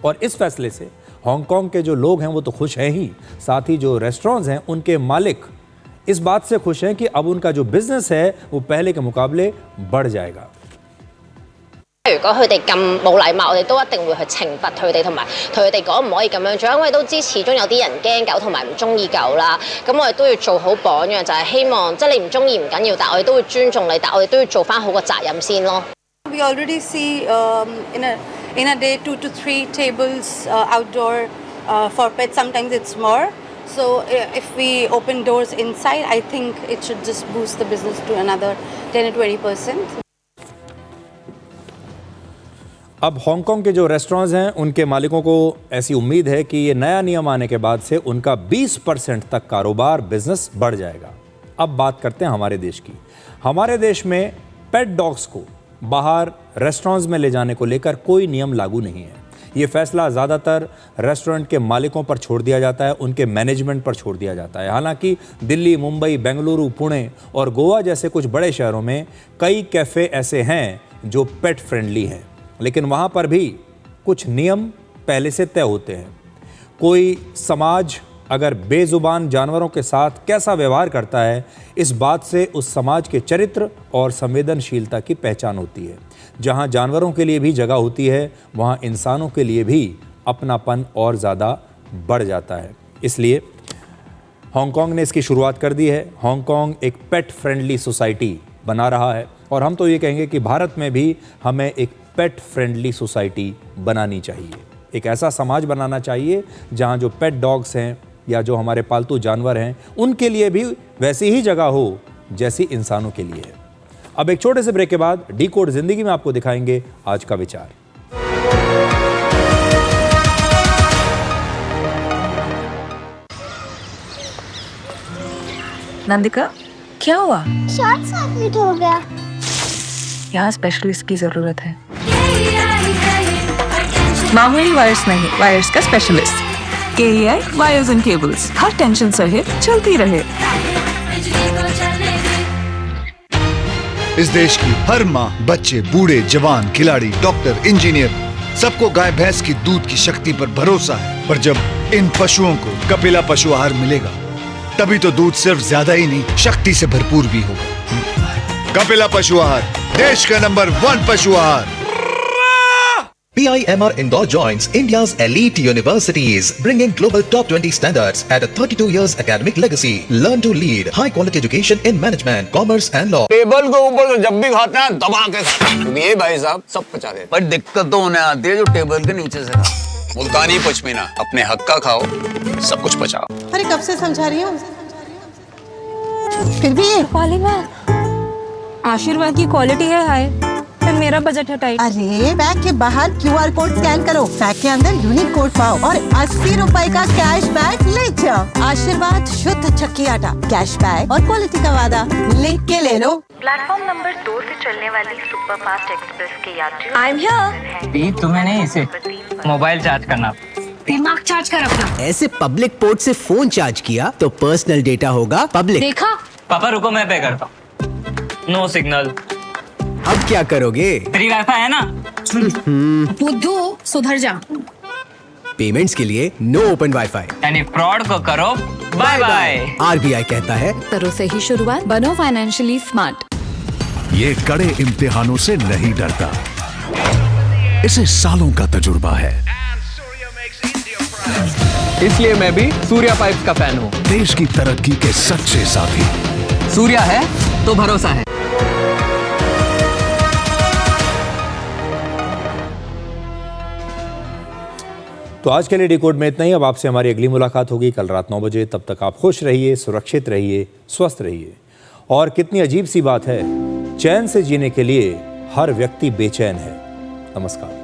और इस फैसले से हांगकांग के जो लोग हैं वो तो खुश हैं ही, साथ ही जो रेस्टोरेंट्स हैं उनके मालिक इस बात से खुश हैं कि अब उनका जो बिजनेस है वो पहले के मुकाबले बढ़ जाएगा। 如果佢哋咁冇禮貌，我哋都一定會去懲罰佢哋，同埋同佢哋講唔可以咁樣做，因為都知始終有啲人驚狗同埋唔中意狗啦。咁我哋都要做好榜樣，就係希望即係你唔中意唔緊要，但係我哋都會尊重你，但係我哋都要做翻好個責任先咯。We already see in a day 2 to 3 tables outdoor For pets, sometimes it's more. So if we open doors inside, I think it should just boost the business to another 10 to 20%. अब हांगकांग के जो रेस्टोरेंट्स हैं उनके मालिकों को ऐसी उम्मीद है कि ये नया नियम आने के बाद से उनका 20% तक कारोबार बिजनेस बढ़ जाएगा। अब बात करते हैं हमारे देश की। हमारे देश में पेट डॉग्स को बाहर रेस्टोरेंट्स में ले जाने को लेकर कोई नियम लागू नहीं है। ये फैसला ज़्यादातर रेस्टोरेंट के मालिकों पर छोड़ दिया जाता है, उनके मैनेजमेंट पर छोड़ दिया जाता है। हालांकि दिल्ली, मुंबई, बेंगलुरु, पुणे और गोवा जैसे कुछ बड़े शहरों में कई कैफ़े ऐसे हैं जो पेट फ्रेंडली हैं, लेकिन वहाँ पर भी कुछ नियम पहले से तय होते हैं। कोई समाज अगर बेजुबान जानवरों के साथ कैसा व्यवहार करता है, इस बात से उस समाज के चरित्र और संवेदनशीलता की पहचान होती है। जहाँ जानवरों के लिए भी जगह होती है, वहाँ इंसानों के लिए भी अपनापन और ज़्यादा बढ़ जाता है। इसलिए हांगकांग ने इसकी शुरुआत कर दी है। हांगकांग एक पेट फ्रेंडली सोसाइटी बना रहा है और हम तो ये कहेंगे कि भारत में भी हमें एक पेट फ्रेंडली सोसाइटी बनानी चाहिए। एक ऐसा समाज बनाना चाहिए जहाँ जो पेट डॉग्स हैं या जो हमारे पालतू जानवर हैं उनके लिए भी वैसी ही जगह हो जैसी इंसानों के लिए है। अब एक छोटे से ब्रेक के बाद डिकोड जिंदगी में आपको दिखाएंगे आज का विचार। नंदिका, क्या हुआ? शॉर्ट सर्किट हो गया। यहाँ स्पेशलिस्ट की जरूरत है। मामूली वायर्स नहीं, वायर्स का specialist. KEI wires and cables, her tension सहे चलती रहे। इस देश की हर माँ, बच्चे, बूढ़े, जवान, खिलाड़ी, डॉक्टर, इंजीनियर, सबको गाय भैंस की दूध की शक्ति पर भरोसा है। पर जब इन पशुओं को कपिला पशु आहार मिलेगा, तभी तो दूध सिर्फ ज्यादा ही नहीं, शक्ति से भरपूर भी होगा। कपिला पशु आहार, देश का नंबर 1 पशु आहार। PIMR Indore joins India's elite universities, bringing global top 20 standards at a 32 years academic legacy. Learn to lead high quality education in management, commerce and law. Table के ऊपर तो जब भी खाता है दबा के खाता है, क्योंकि ये भाई साहब सब पचा देते। पर दिक्कत तो उन्हें आती है जो टेबल के नीचे से खाता। मुल्तानी पश्मीना, अपने हक का खाओ, सब कुछ पचाओ। अरे कब से समझा रही हूँ, फिर भी आशीर्वाद की क्वालिटी है हाय, फिर मेरा बजट है टाइट। अरे बैग के बाहर QR कोड स्कैन करो, बैग के अंदर यूनिक कोड पाओ और 80 रुपए का कैश बैक ले जाओ। आशीर्वाद शुद्ध चक्की आटा, कैश बैक और क्वालिटी का वादा लिख के ले लो। प्लेटफॉर्म नंबर 2 से चलने वाली सुपरफास्ट एक्सप्रेस के यात्रियों आई एम हियर। तुम्हें नहीं, इसे मोबाइल चार्ज करना, दिमाग चार्ज कर अपना। ऐसे पब्लिक पोर्ट से फोन चार्ज किया तो पर्सनल डेटा होगा पब्लिक। देखा? पापा रुको, मैं पे करता हूँ। No signal. अब क्या करोगे? फ्री वाईफाई है ना। बुद्धू सुधर जा। पेमेंट्स के लिए नो ओपन वाईफाई, यानी फ्रॉड को करो बाय बाय। RBI कहता है करो से ही शुरुआत, बनो फाइनेंशियली स्मार्ट। ये कड़े इम्तिहानों से नहीं डरता, इसे सालों का तजुर्बा है। इसलिए मैं भी सूर्या पाइप्स का फैन हूँ। देश की तरक्की के सच्चे साथी। सूर्या है तो भरोसा है। तो आज के लिए डिकोड में इतना ही। अब आपसे हमारी अगली मुलाकात होगी कल रात 9 बजे। तब तक आप खुश रहिए, सुरक्षित रहिए, स्वस्थ रहिए। और कितनी अजीब सी बात है, चैन से जीने के लिए हर व्यक्ति बेचैन है। नमस्कार।